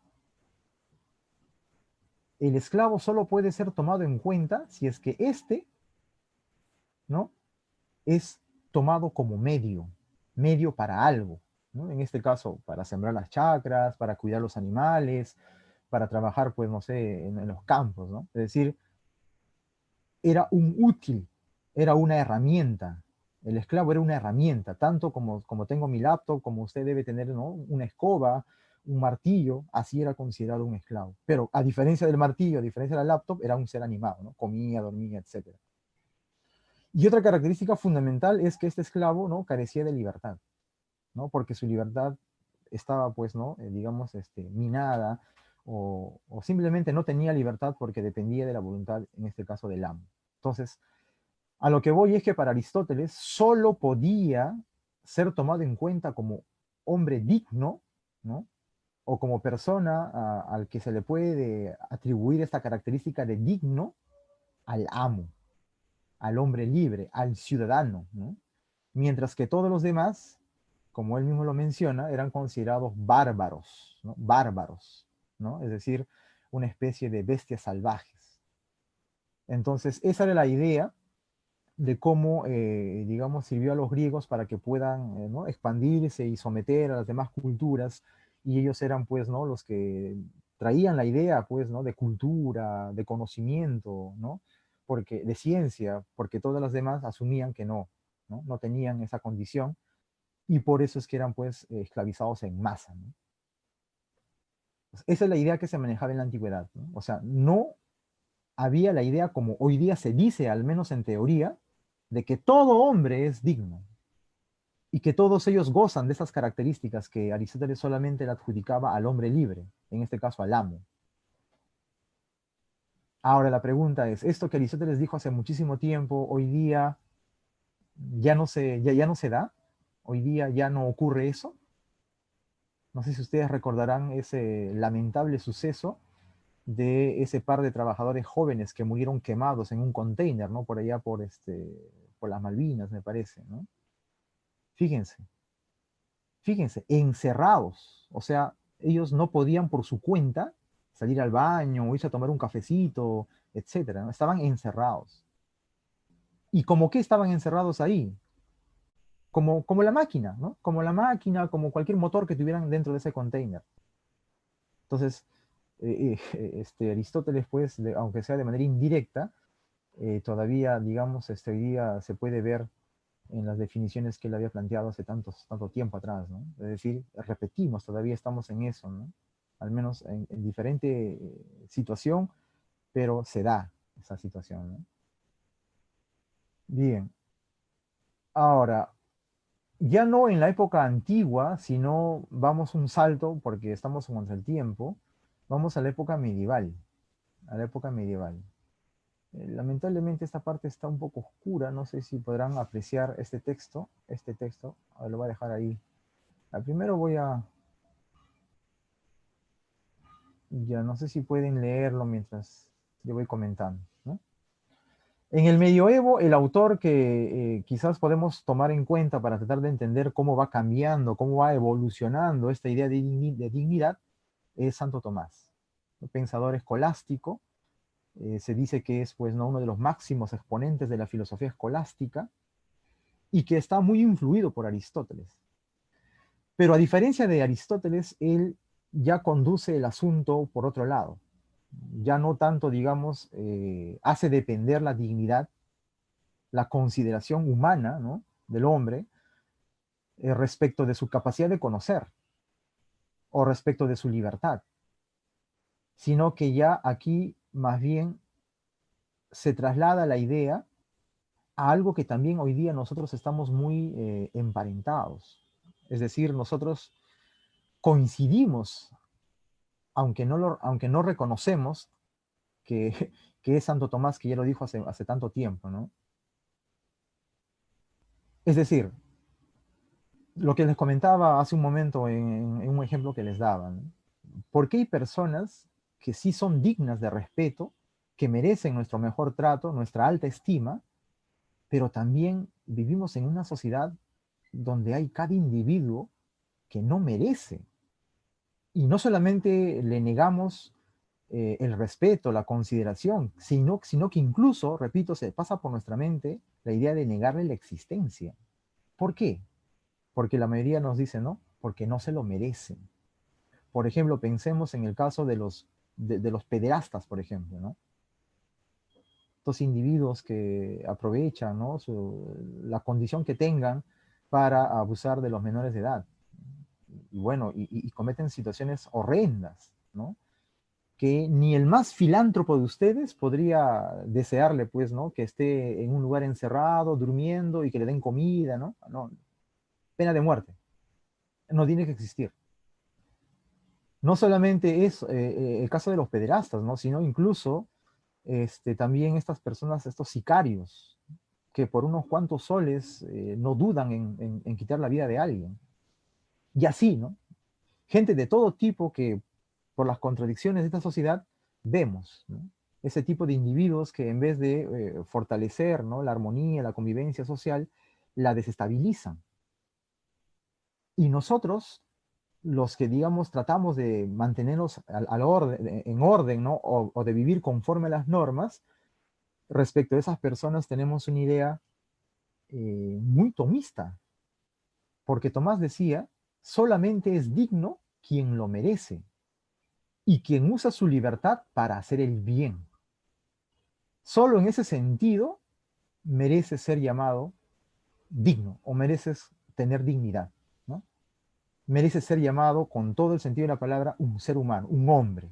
B: El esclavo solo puede ser tomado en cuenta si es que éste, ¿no? Es tomado como medio para algo, ¿no? En este caso, para sembrar las chacras, para cuidar los animales, para trabajar, pues, no sé, en los campos, ¿no? Es decir, era un útil, era una herramienta. El esclavo era una herramienta, tanto como tengo mi laptop, como usted debe tener, ¿no? Una escoba, un martillo, así era considerado un esclavo. Pero a diferencia del martillo, a diferencia del laptop, era un ser animado, ¿no? Comía, dormía, etc. Y otra característica fundamental es que este esclavo, ¿no? Carecía de libertad, ¿no? Porque su libertad estaba, pues, ¿no? Digamos, minada, o simplemente no tenía libertad porque dependía de la voluntad, en este caso, del amo. Entonces, a lo que voy es que para Aristóteles solo podía ser tomado en cuenta como hombre digno, ¿no? O como persona al que se le puede atribuir esta característica de digno al amo, al hombre libre, al ciudadano, ¿no? Mientras que todos los demás, como él mismo lo menciona, eran considerados bárbaros, ¿no? Bárbaros, ¿no? Es decir, una especie de bestias salvajes. Entonces, esa era la idea de cómo, digamos, sirvió a los griegos para que puedan, ¿no? Expandirse y someter a las demás culturas, y ellos eran, pues, ¿no? Los que traían la idea, pues, ¿no? De cultura, de conocimiento, ¿no? Porque, de ciencia, porque todas las demás asumían que no, ¿no? No tenían esa condición, y por eso es que eran, pues, esclavizados en masa, ¿no? Pues, esa es la idea que se manejaba en la antigüedad, ¿no? O sea, no había la idea como hoy día se dice, al menos en teoría, de que todo hombre es digno y que todos ellos gozan de esas características que Aristóteles solamente le adjudicaba al hombre libre, en este caso al amo. Ahora la pregunta es, ¿esto que Aristóteles dijo hace muchísimo tiempo, hoy día ya no se da? ¿Hoy día ya no ocurre eso? No sé si ustedes recordarán ese lamentable suceso de ese par de trabajadores jóvenes que murieron quemados en un container, ¿no? Por allá por las Malvinas, me parece, ¿no? Fíjense, fíjense, encerrados. O sea, ellos no podían por su cuenta salir al baño o irse a tomar un cafecito, etcétera, ¿no? Estaban encerrados. ¿Y como qué estaban encerrados ahí? Como la máquina, ¿no? Como la máquina, como cualquier motor que tuvieran dentro de ese container. Entonces, Aristóteles, pues, aunque sea de manera indirecta, todavía, digamos, hoy día se puede ver en las definiciones que él había planteado hace tanto tiempo atrás, ¿no? Es decir, repetimos, todavía estamos en eso, ¿no? Al menos en diferente situación, pero se da esa situación, ¿no? Bien. Ahora, ya no en la época antigua, sino vamos un salto, porque estamos contra el tiempo, vamos a la época medieval, a la época medieval. Lamentablemente esta parte está un poco oscura, no sé si podrán apreciar este texto, lo voy a dejar ahí. Primero ya no sé si pueden leerlo mientras yo voy comentando, ¿no? En el medioevo, el autor que quizás podemos tomar en cuenta para tratar de entender cómo va cambiando, cómo va evolucionando esta idea de dignidad, es Santo Tomás, un pensador escolástico. Se dice que es pues, ¿no? uno de los máximos exponentes de la filosofía escolástica y que está muy influido por Aristóteles. Pero a diferencia de Aristóteles, él ya conduce el asunto por otro lado. Ya no tanto, digamos, hace depender la dignidad, la consideración humana, ¿no? del hombre respecto de su capacidad de conocer o respecto de su libertad, sino que ya aquí más bien se traslada la idea a algo que también hoy día nosotros estamos muy emparentados. Es decir, nosotros coincidimos, aunque no reconocemos que, que es Santo Tomás, que ya lo dijo hace tanto tiempo, ¿no? Es decir, lo que les comentaba hace un momento en un ejemplo que les daba, ¿no? ¿Por qué hay personas que sí son dignas de respeto, que merecen nuestro mejor trato, nuestra alta estima, pero también vivimos en una sociedad donde hay cada individuo que no merece? Y no solamente le negamos el respeto, la consideración, sino que incluso, repito, se pasa por nuestra mente la idea de negarle la existencia. ¿Por qué? Porque la mayoría nos dice, ¿no? Porque no se lo merecen. Por ejemplo, pensemos en el caso de los pederastas, por ejemplo, ¿no? Estos individuos que aprovechan, ¿no? la condición que tengan para abusar de los menores de edad. Y bueno, y cometen situaciones horrendas, ¿no? Que ni el más filántropo de ustedes podría desearle, pues, ¿no? Que esté en un lugar encerrado, durmiendo y que le den comida, ¿no? No, pena de muerte. No tiene que existir. No solamente es el caso de los pederastas, ¿no? Sino incluso también estas personas, estos sicarios, que por unos cuantos soles no dudan en quitar la vida de alguien. Y así, ¿no? Gente de todo tipo que por las contradicciones de esta sociedad vemos, ¿no? Ese tipo de individuos que en vez de fortalecer, ¿no? la armonía, la convivencia social, la desestabilizan. Y nosotros, los que, digamos, tratamos de mantenernos en orden, ¿no? o de vivir conforme a las normas, respecto a esas personas tenemos una idea muy tomista, porque Tomás decía, solamente es digno quien lo merece y quien usa su libertad para hacer el bien. Solo en ese sentido mereces ser llamado digno o mereces tener dignidad, ¿no? Mereces ser llamado con todo el sentido de la palabra un ser humano, un hombre.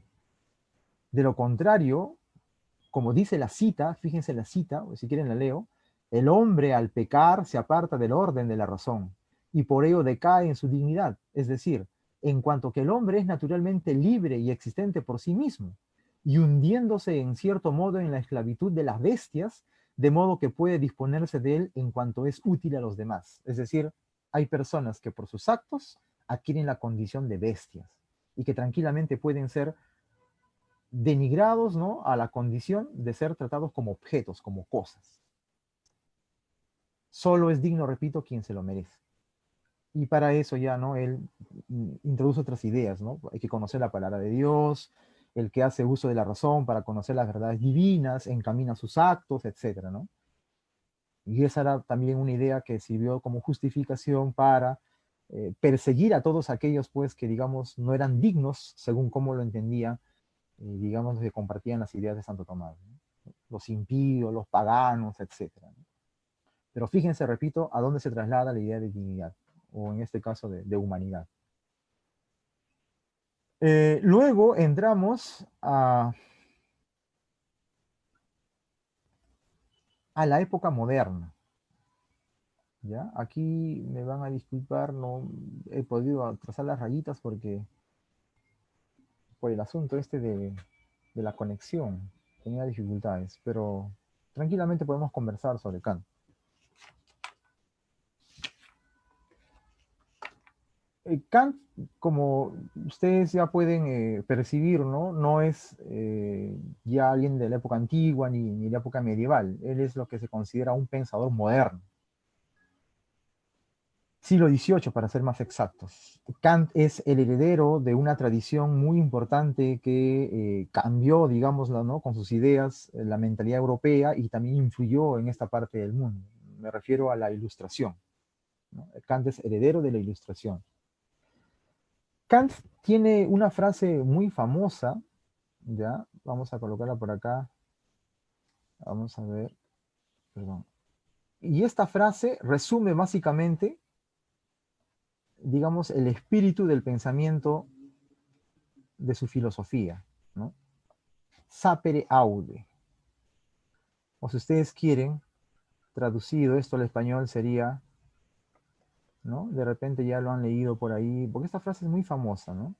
B: De lo contrario, como dice la cita, fíjense la cita, o si quieren la leo, el hombre al pecar se aparta del orden de la razón y por ello decae en su dignidad. Es decir, en cuanto que el hombre es naturalmente libre y existente por sí mismo y hundiéndose en cierto modo en la esclavitud de las bestias, de modo que puede disponerse de él en cuanto es útil a los demás. Es decir, hay personas que por sus actos adquieren la condición de bestias y que tranquilamente pueden ser denigrados, ¿no? a la condición de ser tratados como objetos, como cosas. Solo es digno, repito, quien se lo merece. Y para eso ya, ¿no? Él introduce otras ideas, ¿no? Hay que conocer la palabra de Dios, el que hace uso de la razón para conocer las verdades divinas, encamina sus actos, etcétera, ¿no? Y esa era también una idea que sirvió como justificación para perseguir a todos aquellos, pues, que, digamos, no eran dignos, según cómo lo entendía digamos, que compartían las ideas de Santo Tomás, ¿no? Los impíos, los paganos, etc., ¿no? Pero fíjense, repito, a dónde se traslada la idea de dignidad, o en este caso de humanidad. Luego entramos a la época moderna. ¿Ya? Aquí me van a disculpar, no he podido trazar las rayitas porque por el asunto este de la conexión tenía dificultades, pero tranquilamente podemos conversar sobre Kant. Kant, como ustedes ya pueden percibir, no es ya alguien de la época antigua ni de la época medieval. Él es lo que se considera un pensador moderno. Siglo XVIII, para ser más exactos. Kant es el heredero de una tradición muy importante que cambió, digámoslo, ¿no?, con sus ideas, la mentalidad europea, y también influyó en esta parte del mundo. Me refiero a la Ilustración, ¿no? Kant es heredero de la Ilustración. Kant tiene una frase muy famosa, ¿ya? Vamos a colocarla por acá. Vamos a ver, perdón. Y esta frase resume básicamente, digamos, el espíritu del pensamiento de su filosofía, ¿no? Sapere aude. O si ustedes quieren, traducido esto al español sería, ¿no? De repente ya lo han leído por ahí, porque esta frase es muy famosa, ¿no?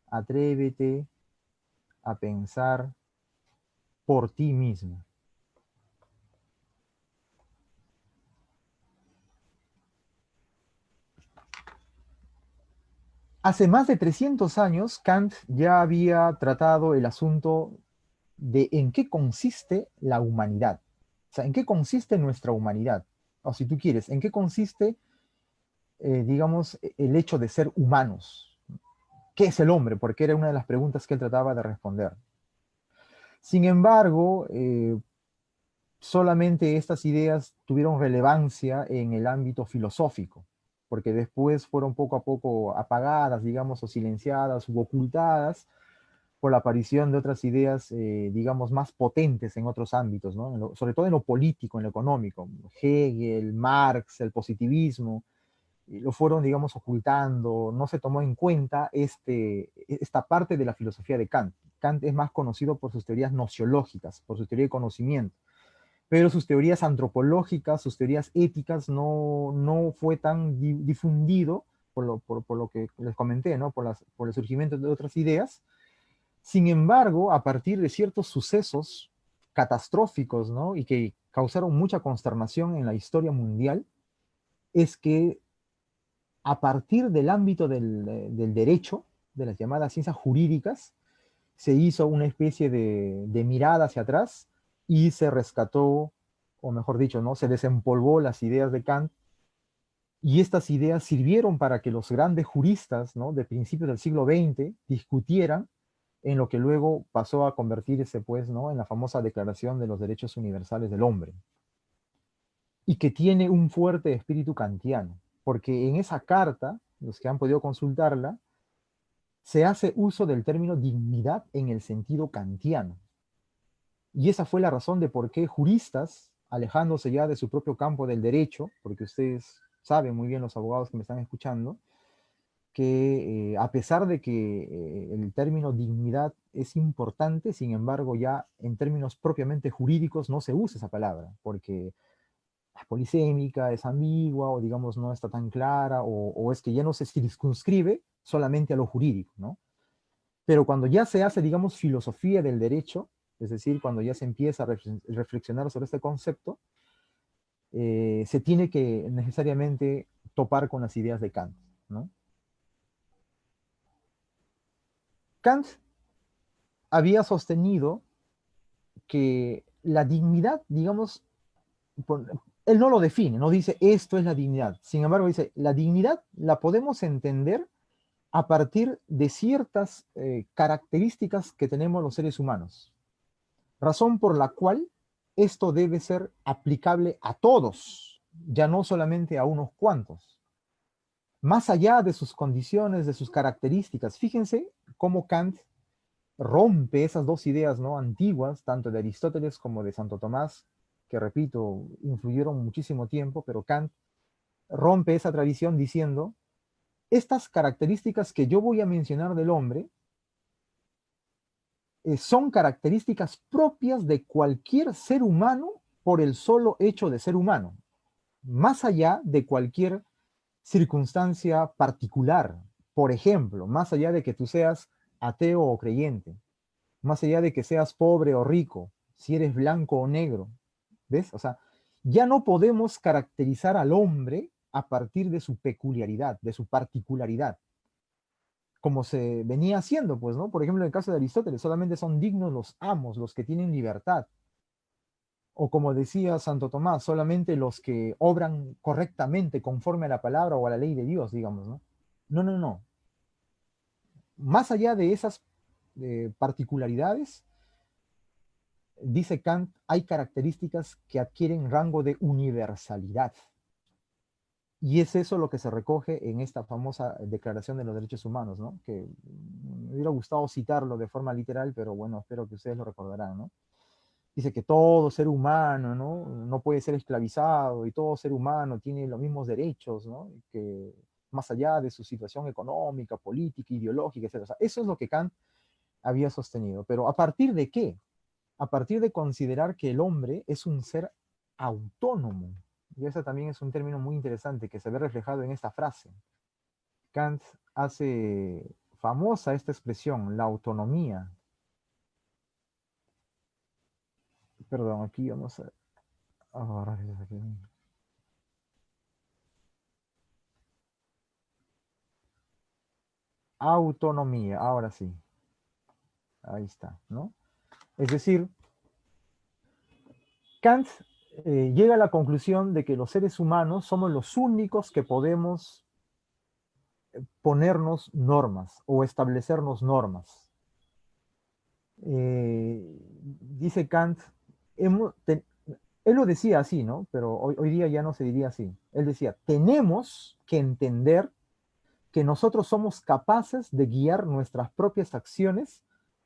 B: Atrévete a pensar por ti mismo. Hace más de 300 años, Kant ya había tratado el asunto de en qué consiste la humanidad. O sea, en qué consiste nuestra humanidad. O si tú quieres, en qué consiste, digamos, el hecho de ser humanos. ¿Qué es el hombre? Porque era una de las preguntas que él trataba de responder. Sin embargo, solamente estas ideas tuvieron relevancia en el ámbito filosófico, porque después fueron poco a poco apagadas, digamos, o silenciadas u ocultadas por la aparición de otras ideas, digamos, más potentes en otros ámbitos, ¿no? Sobre todo en lo político, en lo económico. Hegel, Marx, el positivismo, lo fueron, digamos, ocultando, no se tomó en cuenta esta parte de la filosofía de Kant. Kant es más conocido por sus teorías nociológicas, por su teoría de conocimiento, pero sus teorías antropológicas, sus teorías éticas no fue tan difundido por lo que les comenté, ¿no? Por el surgimiento de otras ideas. Sin embargo, a partir de ciertos sucesos catastróficos, ¿no?, y que causaron mucha consternación en la historia mundial, es que a partir del ámbito del derecho, de las llamadas ciencias jurídicas, se hizo una especie de mirada hacia atrás y se rescató, o mejor dicho, ¿no?, se desempolvó las ideas de Kant, y estas ideas sirvieron para que los grandes juristas, ¿no?, de principios del siglo XX discutieran en lo que luego pasó a convertirse, pues, ¿no?, en la famosa Declaración de los Derechos Universales del Hombre, y que tiene un fuerte espíritu kantiano, porque en esa carta, los que han podido consultarla, se hace uso del término dignidad en el sentido kantiano. Y esa fue la razón de por qué juristas, alejándose ya de su propio campo del derecho, porque ustedes saben muy bien, los abogados que me están escuchando, que a pesar de que el término dignidad es importante, sin embargo ya en términos propiamente jurídicos no se usa esa palabra, porque es polisémica, es ambigua, o digamos no está tan clara, o es que ya no se circunscribe solamente a lo jurídico, ¿no? Pero cuando ya se hace, digamos, filosofía del derecho, es decir, cuando ya se empieza a reflexionar sobre este concepto, se tiene que necesariamente topar con las ideas de Kant, ¿no? Kant había sostenido que la dignidad, digamos, él no lo define, no dice esto es la dignidad. Sin embargo, dice, la dignidad la podemos entender a partir de ciertas características que tenemos los seres humanos. Razón por la cual esto debe ser aplicable a todos, ya no solamente a unos cuantos. Más allá de sus condiciones, de sus características. Fíjense cómo Kant rompe esas dos ideas, ¿no?, antiguas, tanto de Aristóteles como de Santo Tomás, que repito, influyeron muchísimo tiempo, pero Kant rompe esa tradición diciendo, estas características que yo voy a mencionar del hombre son características propias de cualquier ser humano por el solo hecho de ser humano, más allá de cualquier circunstancia particular. Por ejemplo, más allá de que tú seas ateo o creyente, más allá de que seas pobre o rico, si eres blanco o negro, ¿ves? O sea, ya no podemos caracterizar al hombre a partir de su peculiaridad, de su particularidad, como se venía haciendo, pues, ¿no? Por ejemplo, en el caso de Aristóteles, solamente son dignos los amos, los que tienen libertad. O como decía Santo Tomás, solamente los que obran correctamente conforme a la palabra o a la ley de Dios, digamos, ¿no? No, no, no. Más allá de esas particularidades, dice Kant, hay características que adquieren rango de universalidad. Y es eso lo que se recoge en esta famosa Declaración de los Derechos Humanos, ¿no? Que me hubiera gustado citarlo de forma literal, pero bueno, espero que ustedes lo recordarán, ¿no? Dice que todo ser humano, ¿no? No puede ser esclavizado y todo ser humano tiene los mismos derechos, ¿no? Que más allá de su situación económica, política, ideológica, etc. O sea, eso es lo que Kant había sostenido. Pero ¿a partir de qué? A partir de considerar que el hombre es un ser autónomo. Y ese también es un término muy interesante que se ve reflejado en esta frase. Kant hace famosa esta expresión, la autonomía. Perdón, aquí yo no sé. Ahora, autonomía, ahora sí. Ahí está, ¿no? Es decir, Kant llega a la conclusión de que los seres humanos somos los únicos que podemos ponernos normas o establecernos normas. Dice Kant, él lo decía así, ¿no? Pero hoy día ya no se diría así. Él decía, tenemos que entender que nosotros somos capaces de guiar nuestras propias acciones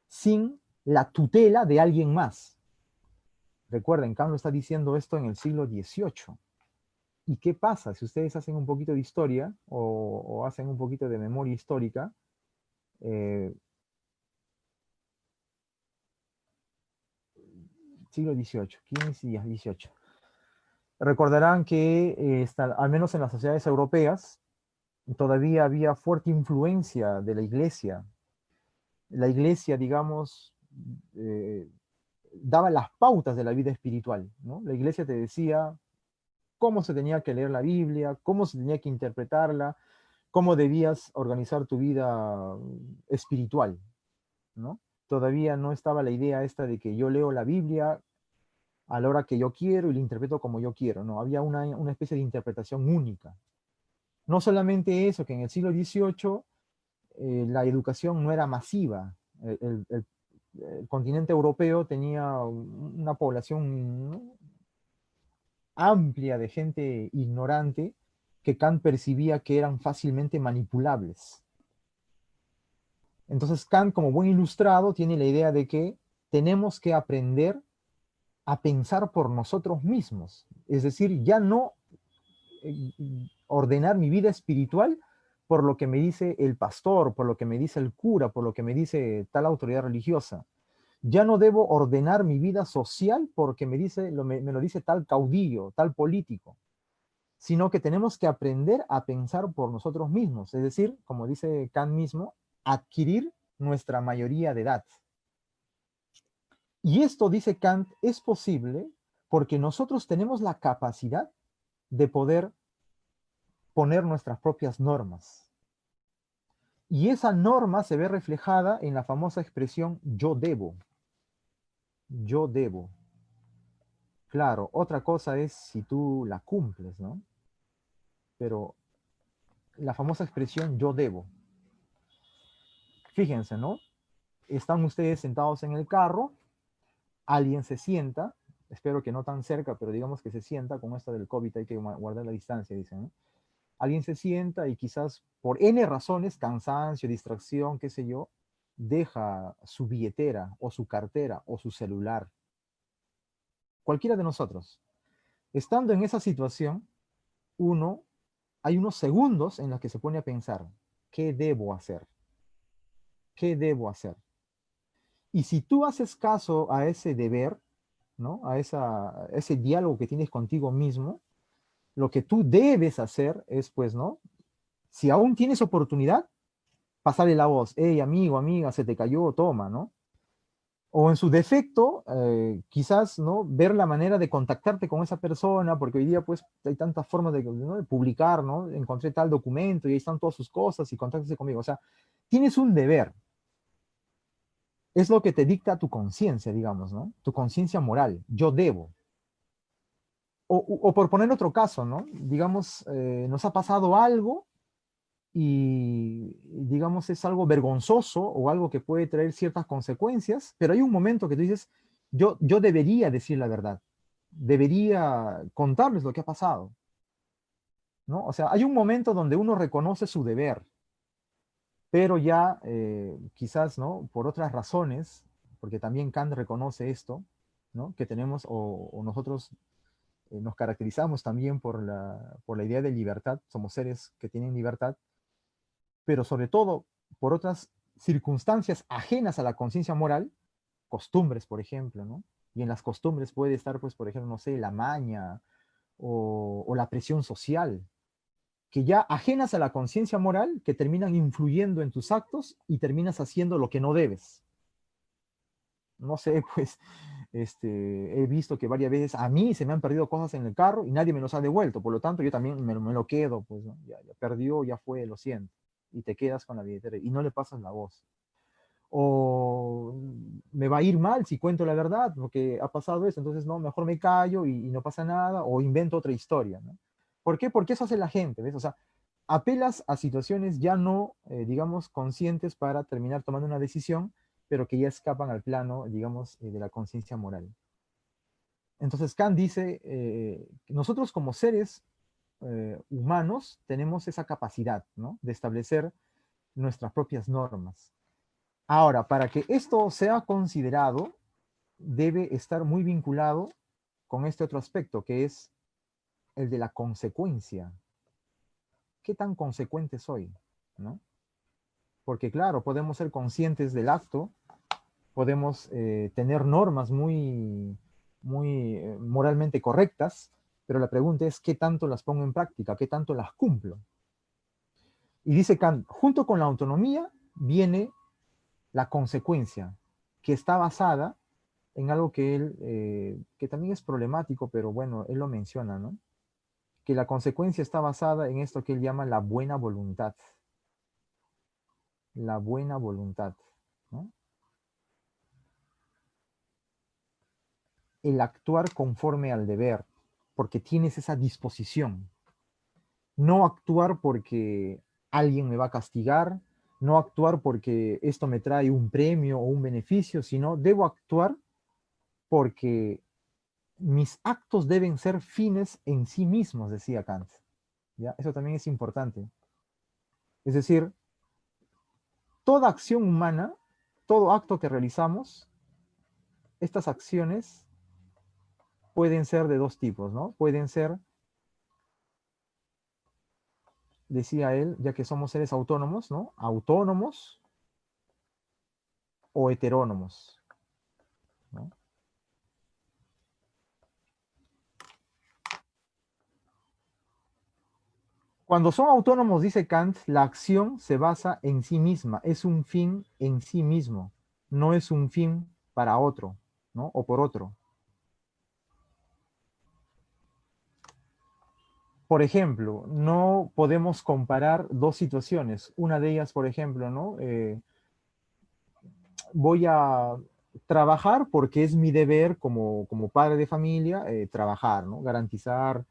B: sin la tutela de alguien más. Recuerden, Kant lo está diciendo esto en el siglo XVIII. ¿Y qué pasa? Si ustedes hacen un poquito de historia o hacen un poquito de memoria histórica, siglo XVIII, XV y XVIII. Recordarán que al menos en las sociedades europeas todavía había fuerte influencia de la iglesia. La iglesia, digamos, daba las pautas de la vida espiritual, ¿no? La iglesia te decía cómo se tenía que leer la Biblia, cómo se tenía que interpretarla, cómo debías organizar tu vida espiritual, ¿no? Todavía no estaba la idea esta de que yo leo la Biblia a la hora que yo quiero y la interpreto como yo quiero, no, había una especie de interpretación única. No solamente eso, que en el siglo XVIII la educación no era masiva, el continente europeo tenía una población, ¿no?, amplia de gente ignorante que Kant percibía que eran fácilmente manipulables. Entonces Kant, como buen ilustrado, tiene la idea de que tenemos que aprender a pensar por nosotros mismos. Es decir, ya no ordenar mi vida espiritual por lo que me dice el pastor, por lo que me dice el cura, por lo que me dice tal autoridad religiosa. Ya no debo ordenar mi vida social porque me lo dice tal caudillo, tal político, sino que tenemos que aprender a pensar por nosotros mismos. Es decir, como dice Kant mismo, adquirir nuestra mayoría de edad. Y esto, dice Kant, es posible porque nosotros tenemos la capacidad de poder poner nuestras propias normas. Y esa norma se ve reflejada en la famosa expresión yo debo. Yo debo. Claro, otra cosa es si tú la cumples, ¿no? Pero la famosa expresión yo debo. Fíjense, ¿no? Están ustedes sentados en el carro, alguien se sienta, espero que no tan cerca, pero digamos que se sienta, con esto del COVID hay que guardar la distancia, dicen, ¿no? Alguien se sienta y quizás por N razones, cansancio, distracción, qué sé yo, deja su billetera o su cartera o su celular. cualquiera de nosotros, estando en esa situación, hay unos segundos en los que se pone a pensar, ¿qué debo hacer? ¿Qué debo hacer? Y si tú haces caso a ese deber, ¿no? A ese diálogo que tienes contigo mismo, lo que tú debes hacer es, pues, ¿no? Si aún tienes oportunidad, pasarle la voz, hey, amigo, amiga, se te cayó, toma, ¿no? O en su defecto, quizás, ¿no? Ver la manera de contactarte con esa persona, porque hoy día, pues, hay tantas formas ¿no? de publicar, ¿no? Encontré tal documento y ahí están todas sus cosas y contáctese conmigo. O sea, tienes un deber. Es lo que te dicta tu conciencia, digamos, ¿no? Tu conciencia moral. Yo debo. O por poner otro caso, ¿no? Digamos, nos ha pasado algo y, digamos, es algo vergonzoso o algo que puede traer ciertas consecuencias, pero hay un momento que tú dices, yo debería decir la verdad, debería contarles lo que ha pasado, ¿no? O sea, hay un momento donde uno reconoce su deber, pero ya quizás, ¿no? Por otras razones, porque también Kant reconoce esto, ¿no? Que tenemos o nosotros nos caracterizamos también por la idea de libertad, somos seres que tienen libertad, pero sobre todo por otras circunstancias ajenas a la conciencia moral, costumbres, por ejemplo, ¿no? Y en las costumbres puede estar, pues, por ejemplo, no sé, la maña o la presión social, que ya ajenas a la conciencia moral, que terminan influyendo en tus actos y terminas haciendo lo que no debes. No sé, pues, he visto que varias veces a mí se me han perdido cosas en el carro y nadie me los ha devuelto, por lo tanto yo también me lo quedo, pues, ¿no? Ya perdió, ya fue, lo siento. Y te quedas con la billetera y no le pasas la voz. O me va a ir mal si cuento la verdad, porque ha pasado eso, entonces no, mejor me callo y no pasa nada, o invento otra historia, ¿no? ¿Por qué? Porque eso hace la gente, ¿ves? O sea, apelas a situaciones ya no, digamos, conscientes para terminar tomando una decisión, pero que ya escapan al plano, digamos, de la conciencia moral. Entonces Kant dice, nosotros como seres humanos tenemos esa capacidad, ¿no? De establecer nuestras propias normas. Ahora, para que esto sea considerado, debe estar muy vinculado con este otro aspecto, que es el de la consecuencia. ¿Qué tan consecuente soy? ¿No? Porque claro, podemos ser conscientes del acto, podemos tener normas muy moralmente correctas, pero la pregunta es qué tanto las pongo en práctica, qué tanto las cumplo. Y dice Kant, junto con la autonomía viene la consecuencia, que está basada en algo que él, que también es problemático, pero bueno, él lo menciona, ¿no? Que la consecuencia está basada en esto que él llama la buena voluntad. La buena voluntad, ¿no? El actuar conforme al deber, porque tienes esa disposición. No actuar porque alguien me va a castigar, no actuar porque esto me trae un premio o un beneficio, sino debo actuar porque mis actos deben ser fines en sí mismos, decía Kant. ¿Ya? Eso también es importante. Es decir, toda acción humana, todo acto que realizamos, estas acciones pueden ser de dos tipos, ¿no? Pueden ser, decía él, ya que somos seres autónomos, ¿no? Autónomos o heterónomos, ¿no? Cuando son autónomos, dice Kant, la acción se basa en sí misma, es un fin en sí mismo, no es un fin para otro, ¿no? O por otro. Por ejemplo, no podemos comparar dos situaciones. Una de ellas, por ejemplo, ¿no? Voy a trabajar porque es mi deber como padre de familia, trabajar, ¿no? Garantizar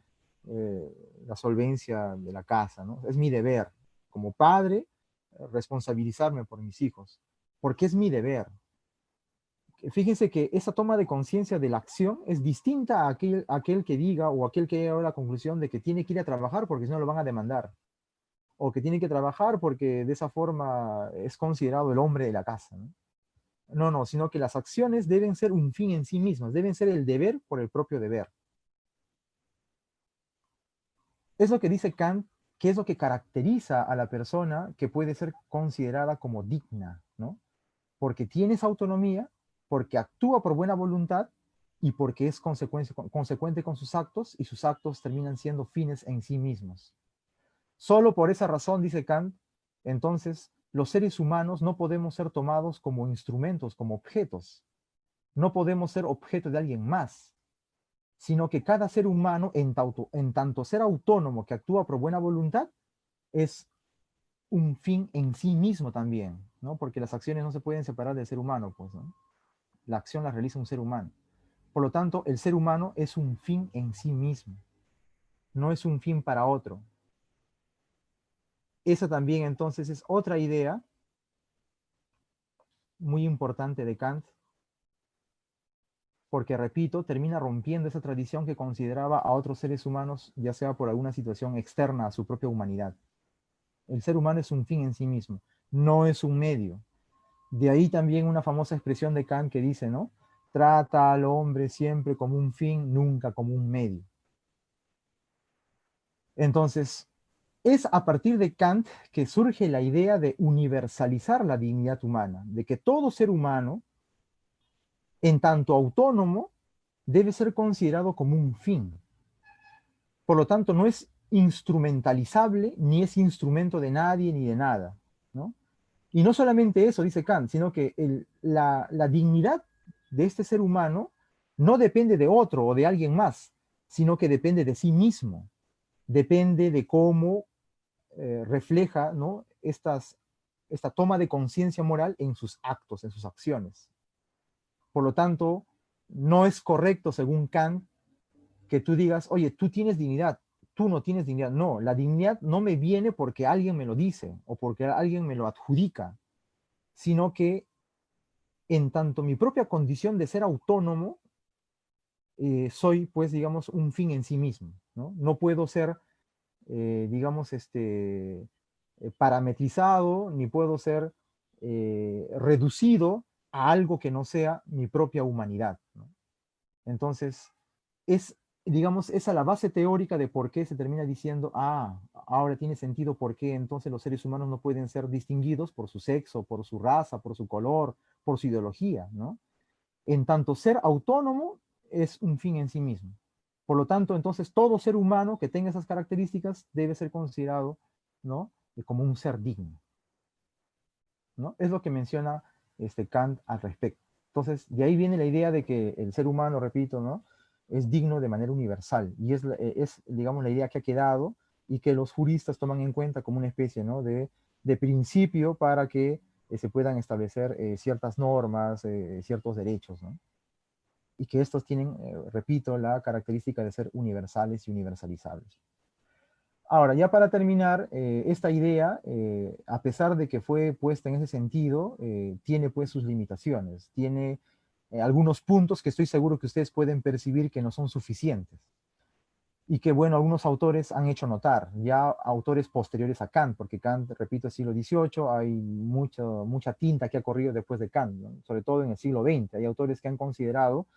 B: la solvencia de la casa, ¿no? Es mi deber como padre responsabilizarme por mis hijos, porque es mi deber. Fíjense que esa toma de conciencia de la acción es distinta a aquel que diga o aquel que llegue a la conclusión de que tiene que ir a trabajar porque si no lo van a demandar, o que tiene que trabajar porque de esa forma es considerado el hombre de la casa, ¿no? no, sino que las acciones deben ser un fin en sí mismas, deben ser el deber por el propio deber. Es lo que dice Kant, que es lo que caracteriza a la persona que puede ser considerada como digna, ¿no? Porque tiene esa autonomía, porque actúa por buena voluntad y porque es consecuente con sus actos, y sus actos terminan siendo fines en sí mismos. Solo por esa razón, dice Kant, entonces los seres humanos no podemos ser tomados como instrumentos, como objetos. No podemos ser objeto de alguien más, sino que cada ser humano, en tanto ser autónomo que actúa por buena voluntad, es un fin en sí mismo también, ¿no? Porque las acciones no se pueden separar del ser humano, pues, ¿no? La acción la realiza un ser humano. Por lo tanto, el ser humano es un fin en sí mismo, no es un fin para otro. Esa también entonces es otra idea muy importante de Kant, porque, repito, termina rompiendo esa tradición que consideraba a otros seres humanos, ya sea por alguna situación externa a su propia humanidad. El ser humano es un fin en sí mismo, no es un medio. De ahí también una famosa expresión de Kant que dice, ¿no? Trata al hombre siempre como un fin, nunca como un medio. Entonces, es a partir de Kant que surge la idea de universalizar la dignidad humana, de que todo ser humano, en tanto autónomo, debe ser considerado como un fin. Por lo tanto, no es instrumentalizable, ni es instrumento de nadie ni de nada, ¿no? Y no solamente eso, dice Kant, sino que la dignidad de este ser humano no depende de otro o de alguien más, sino que depende de sí mismo, depende de cómo refleja, ¿no? Esta toma de conciencia moral en sus actos, en sus acciones. Por lo tanto, no es correcto, según Kant, que tú digas, oye, tú tienes dignidad, tú no tienes dignidad. No, la dignidad no me viene porque alguien me lo dice o porque alguien me lo adjudica, sino que en tanto mi propia condición de ser autónomo, soy, pues, digamos, un fin en sí mismo, ¿no? No puedo ser, digamos, parametrizado, ni puedo ser reducido a algo que no sea mi propia humanidad, ¿no? Entonces, es, digamos, esa la base teórica de por qué se termina diciendo, ahora tiene sentido por qué entonces los seres humanos no pueden ser distinguidos por su sexo, por su raza, por su color, por su ideología, ¿no? En tanto ser autónomo es un fin en sí mismo. Por lo tanto, entonces todo ser humano que tenga esas características debe ser considerado, ¿no? Como un ser digno, ¿no? Es lo que menciona Kant al respecto. Entonces, de ahí viene la idea de que el ser humano, repito, ¿no? Es digno de manera universal. Y es, digamos, la idea que ha quedado y que los juristas toman en cuenta como una especie, ¿no? de principio para que se puedan establecer ciertas normas, ciertos derechos, ¿no? Y que estos tienen, repito, la característica de ser universales y universalizables. Ahora, ya para terminar, esta idea, a pesar de que fue puesta en ese sentido, tiene pues sus limitaciones, tiene algunos puntos que estoy seguro que ustedes pueden percibir que no son suficientes. Y que, bueno, algunos autores han hecho notar, ya autores posteriores a Kant, porque Kant, repito, es siglo XVIII, hay mucha tinta que ha corrido después de Kant, ¿no? Sobre todo en el siglo XX. Hay autores que han considerado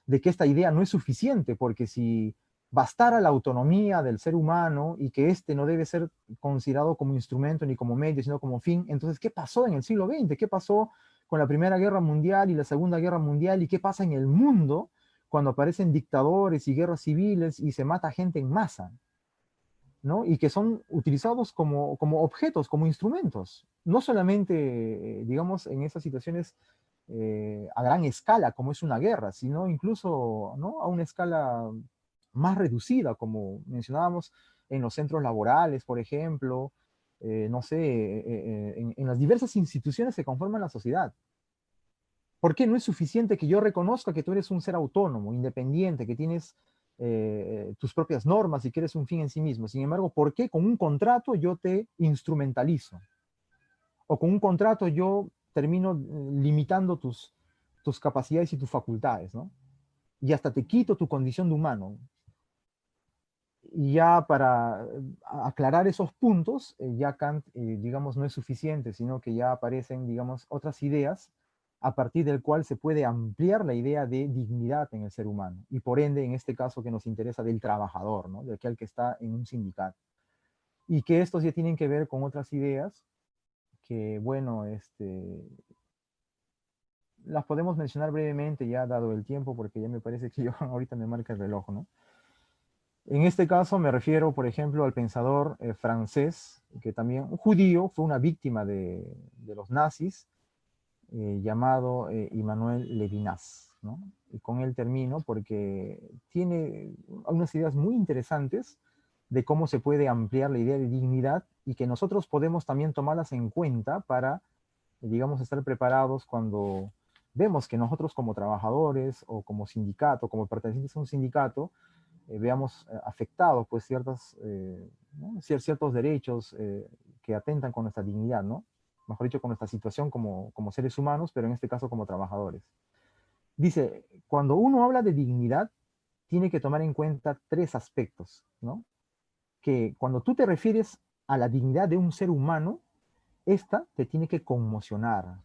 B: de que esta idea no es suficiente, porque si bastara la autonomía del ser humano y que éste no debe ser considerado como instrumento ni como medio, sino como fin, entonces, ¿qué pasó en el siglo XX? ¿Qué pasó con la Primera Guerra Mundial y la Segunda Guerra Mundial? ¿Y qué pasa en el mundo cuando aparecen dictadores y guerras civiles y se mata gente en masa, ¿no? Y que son utilizados como objetos, como instrumentos, no solamente, digamos, en esas situaciones a gran escala, como es una guerra, sino incluso, ¿no? A una escala más reducida, como mencionábamos en los centros laborales, por ejemplo, no sé, en las diversas instituciones que conforman la sociedad. ¿Por qué no es suficiente que yo reconozca que tú eres un ser autónomo, independiente, que tienes tus propias normas y que eres un fin en sí mismo? Sin embargo, ¿por qué con un contrato yo te instrumentalizo? O con un contrato yo termino limitando tus capacidades y tus facultades, ¿no? Y hasta te quito tu condición de humano. Y ya para aclarar esos puntos, ya Kant, digamos, no es suficiente, sino que ya aparecen, digamos, otras ideas a partir del cual se puede ampliar la idea de dignidad en el ser humano, y por ende, en este caso que nos interesa, del trabajador, ¿no? De aquel que está en un sindicato. Y que estos ya tienen que ver con otras ideas que, bueno, las podemos mencionar brevemente ya dado el tiempo, porque ya me parece que yo ahorita me marca el reloj, ¿no? En este caso me refiero, por ejemplo, al pensador francés, que también, un judío, fue una víctima de los nazis, llamado Emmanuel Levinas, ¿no? Y con él termino porque tiene unas ideas muy interesantes de cómo se puede ampliar la idea de dignidad y que nosotros podemos también tomarlas en cuenta para, digamos, estar preparados cuando vemos que nosotros como trabajadores o como sindicato, como pertenecientes a un sindicato, veamos afectados pues ¿no? ciertos derechos que atentan con nuestra dignidad, ¿no? Mejor dicho, con nuestra situación como seres humanos, pero en este caso como trabajadores. Dice, cuando uno habla de dignidad, tiene que tomar en cuenta tres aspectos, ¿no? Que cuando tú te refieres a la dignidad de un ser humano, esta te tiene que conmocionar,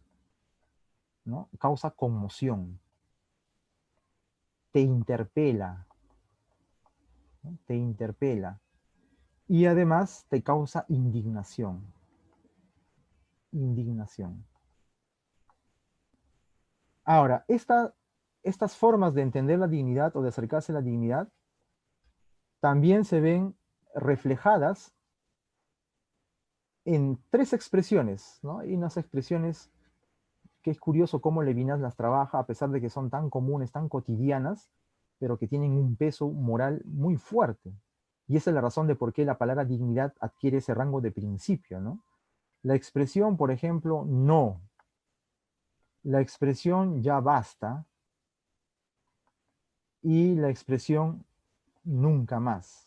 B: ¿no? Causa conmoción, te interpela, ¿no? Te interpela, y además te causa indignación. Indignación. Ahora, estas formas de entender la dignidad o de acercarse a la dignidad también se ven reflejadas en tres expresiones, ¿no? Y unas expresiones que es curioso cómo Levinas las trabaja, a pesar de que son tan comunes, tan cotidianas, pero que tienen un peso moral muy fuerte. Y esa es la razón de por qué la palabra dignidad adquiere ese rango de principio, ¿no? La expresión, por ejemplo, no. La expresión ya basta. Y la expresión nunca más.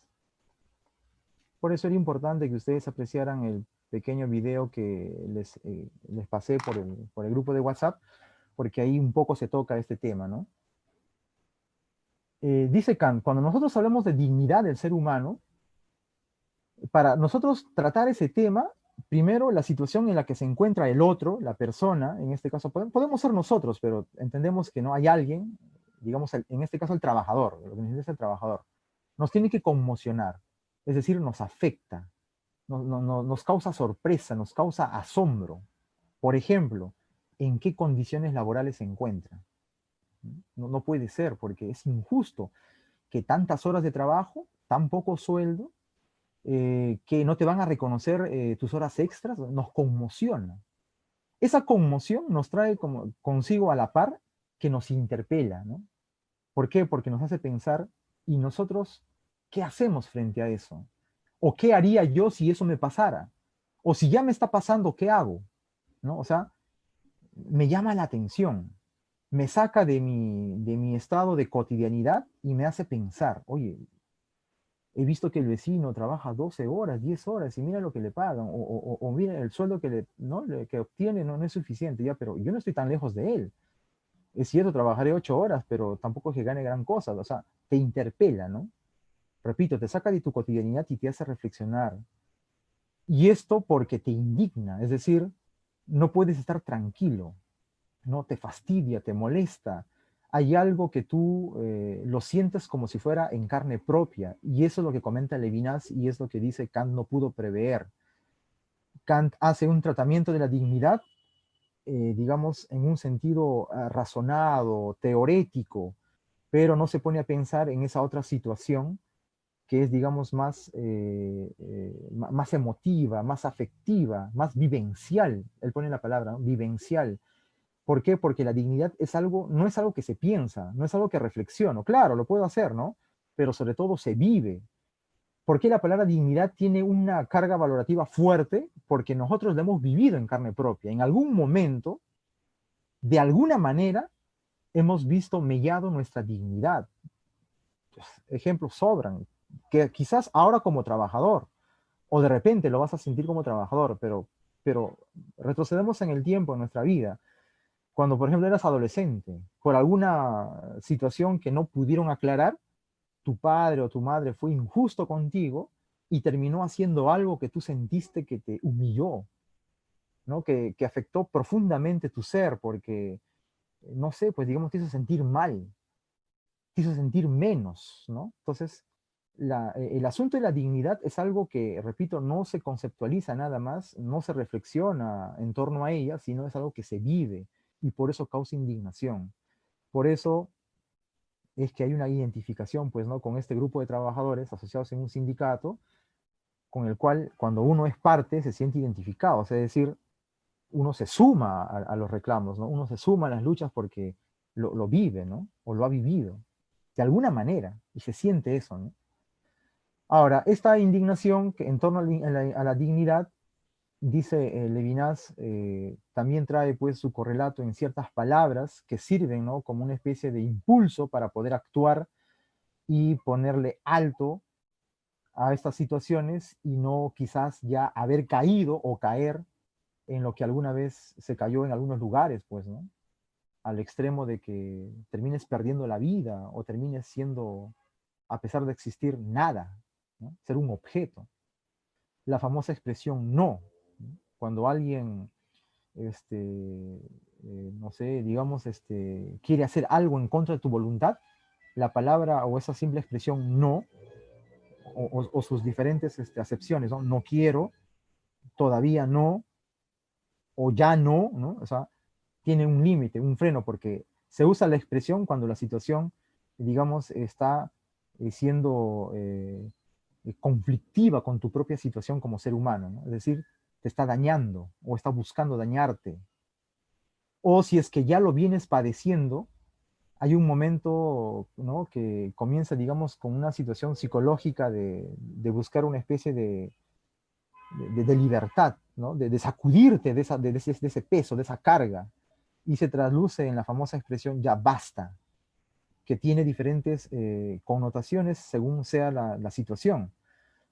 B: Por eso era importante que ustedes apreciaran el pequeño video que les pasé por el grupo de WhatsApp, porque ahí un poco se toca este tema, ¿no? Dice Kant, cuando nosotros hablamos de dignidad del ser humano, para nosotros tratar ese tema, primero la situación en la que se encuentra el otro, la persona, en este caso podemos ser nosotros, pero entendemos que no hay alguien, digamos, en este caso el trabajador, lo que necesita es el trabajador, nos tiene que conmocionar, es decir, nos afecta, nos causa sorpresa, nos causa asombro. Por ejemplo, ¿en qué condiciones laborales se encuentra? No puede ser, porque es injusto que tantas horas de trabajo, tan poco sueldo, que no te van a reconocer tus horas extras, nos conmociona. Esa conmoción nos trae consigo a la par que nos interpela, ¿no? ¿Por qué? Porque nos hace pensar, ¿y nosotros qué hacemos frente a eso? ¿O qué haría yo si eso me pasara? O si ya me está pasando, ¿qué hago? ¿No? O sea, me llama la atención, me saca de mi estado de cotidianidad y me hace pensar, oye, he visto que el vecino trabaja 12 horas, 10 horas y mira lo que le pagan, o mira el sueldo que obtiene no es suficiente, ya, pero yo no estoy tan lejos de él. Es cierto, trabajaré 8 horas, pero tampoco es que gane gran cosa, o sea, te interpela, ¿no? Repito, te saca de tu cotidianidad y te hace reflexionar. Y esto porque te indigna, es decir, no puedes estar tranquilo, ¿no? Te fastidia, te molesta. Hay algo que tú lo sientes como si fuera en carne propia. Y eso es lo que comenta Levinas y es lo que dice Kant no pudo prever. Kant hace un tratamiento de la dignidad, digamos, en un sentido razonado, teorético, pero no se pone a pensar en esa otra situación que es, digamos, más emotiva, más afectiva, más vivencial. Él pone la palabra, ¿no? Vivencial. ¿Por qué? Porque la dignidad es algo, no es algo que se piensa, no es algo que reflexiono. Claro, lo puedo hacer, ¿no? Pero sobre todo se vive. ¿Por qué la palabra dignidad tiene una carga valorativa fuerte? Porque nosotros la hemos vivido en carne propia. En algún momento, de alguna manera, hemos visto mellado nuestra dignidad. Pues, ejemplos sobran, que quizás ahora como trabajador, o de repente lo vas a sentir como trabajador, pero retrocedemos en el tiempo, en nuestra vida. Cuando, por ejemplo, eras adolescente, por alguna situación que no pudieron aclarar, tu padre o tu madre fue injusto contigo y terminó haciendo algo que tú sentiste que te humilló, ¿no? Que afectó profundamente tu ser, porque no sé, pues digamos, te hizo sentir mal, te hizo sentir menos, ¿no? Entonces, el asunto de la dignidad es algo que, repito, no se conceptualiza nada más, no se reflexiona en torno a ella, sino es algo que se vive y por eso causa indignación. Por eso es que hay una identificación, pues, ¿no? Con este grupo de trabajadores asociados en un sindicato, con el cual cuando uno es parte se siente identificado, o sea, es decir, uno se suma a los reclamos, ¿no? Uno se suma a las luchas porque lo vive, ¿no? O lo ha vivido, de alguna manera, y se siente eso, ¿no? Ahora, esta indignación que en torno a la dignidad, dice Levinas, también trae pues su correlato en ciertas palabras que sirven, ¿no? Como una especie de impulso para poder actuar y ponerle alto a estas situaciones y no quizás ya haber caído o caer en lo que alguna vez se cayó en algunos lugares, pues, ¿no? Al extremo de que termines perdiendo la vida o termines siendo, a pesar de existir, nada, ¿no? Ser un objeto. La famosa expresión no, ¿no? Cuando alguien, no sé, digamos, quiere hacer algo en contra de tu voluntad, la palabra o esa simple expresión no, o sus diferentes acepciones, ¿no? No quiero, todavía no, o ya no, ¿no? O sea, tiene un límite, un freno, porque se usa la expresión cuando la situación, digamos, está siendo conflictiva con tu propia situación como ser humano, ¿no? Es decir, te está dañando o está buscando dañarte. O si es que ya lo vienes padeciendo, hay un momento, ¿no? Que comienza, digamos, con una situación psicológica de buscar una especie de libertad, ¿no? De sacudirte de ese peso, de esa carga, y se trasluce en la famosa expresión ya basta, que tiene diferentes connotaciones según sea la situación.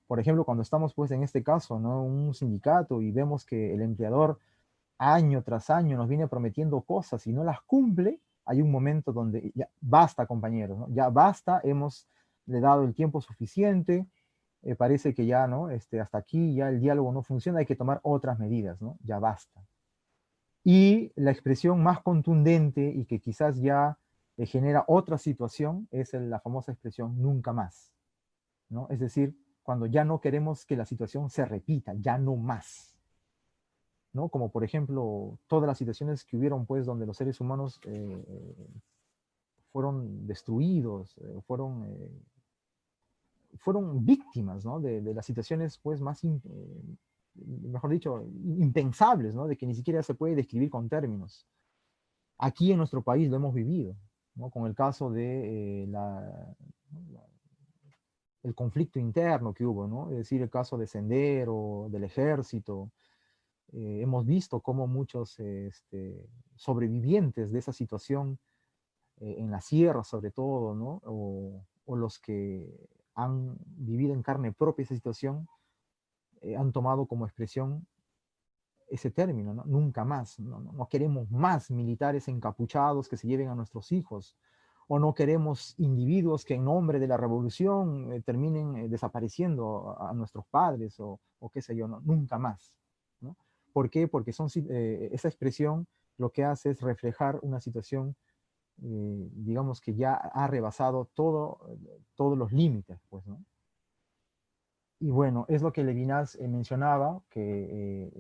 B: Por ejemplo, cuando estamos pues en este caso, ¿no? Un sindicato y vemos que el empleador año tras año nos viene prometiendo cosas y no las cumple, hay un momento donde ya basta, compañeros, ¿no? Ya basta, hemos le dado el tiempo suficiente, parece que ya, ¿no? Hasta aquí ya el diálogo no funciona, hay que tomar otras medidas, ¿no? Ya basta. Y la expresión más contundente y que quizás ya genera otra situación es la famosa expresión nunca más, ¿no? Es decir, cuando ya no queremos que la situación se repita, ya no más, ¿no? Como por ejemplo todas las situaciones que hubieron pues donde los seres humanos fueron destruidos, fueron víctimas, ¿no? De las situaciones pues más, mejor dicho, impensables, ¿no? De que ni siquiera se puede describir con términos. Aquí en nuestro país lo hemos vivido, ¿no? Con el caso de el conflicto interno que hubo, ¿no? Es decir, el caso de Sendero, del ejército. Hemos visto cómo muchos sobrevivientes de esa situación, en la sierra sobre todo, ¿no? O los que han vivido en carne propia esa situación, han tomado como expresión ese término, ¿no? Nunca más, no queremos más militares encapuchados que se lleven a nuestros hijos, o no queremos individuos que en nombre de la revolución terminen desapareciendo a nuestros padres, o qué sé yo, ¿no? Nunca más, ¿no? ¿Por qué? Porque esa expresión lo que hace es reflejar una situación, digamos, que ya ha rebasado todos los límites, pues, ¿no? Y bueno, es lo que Levinas mencionaba, que,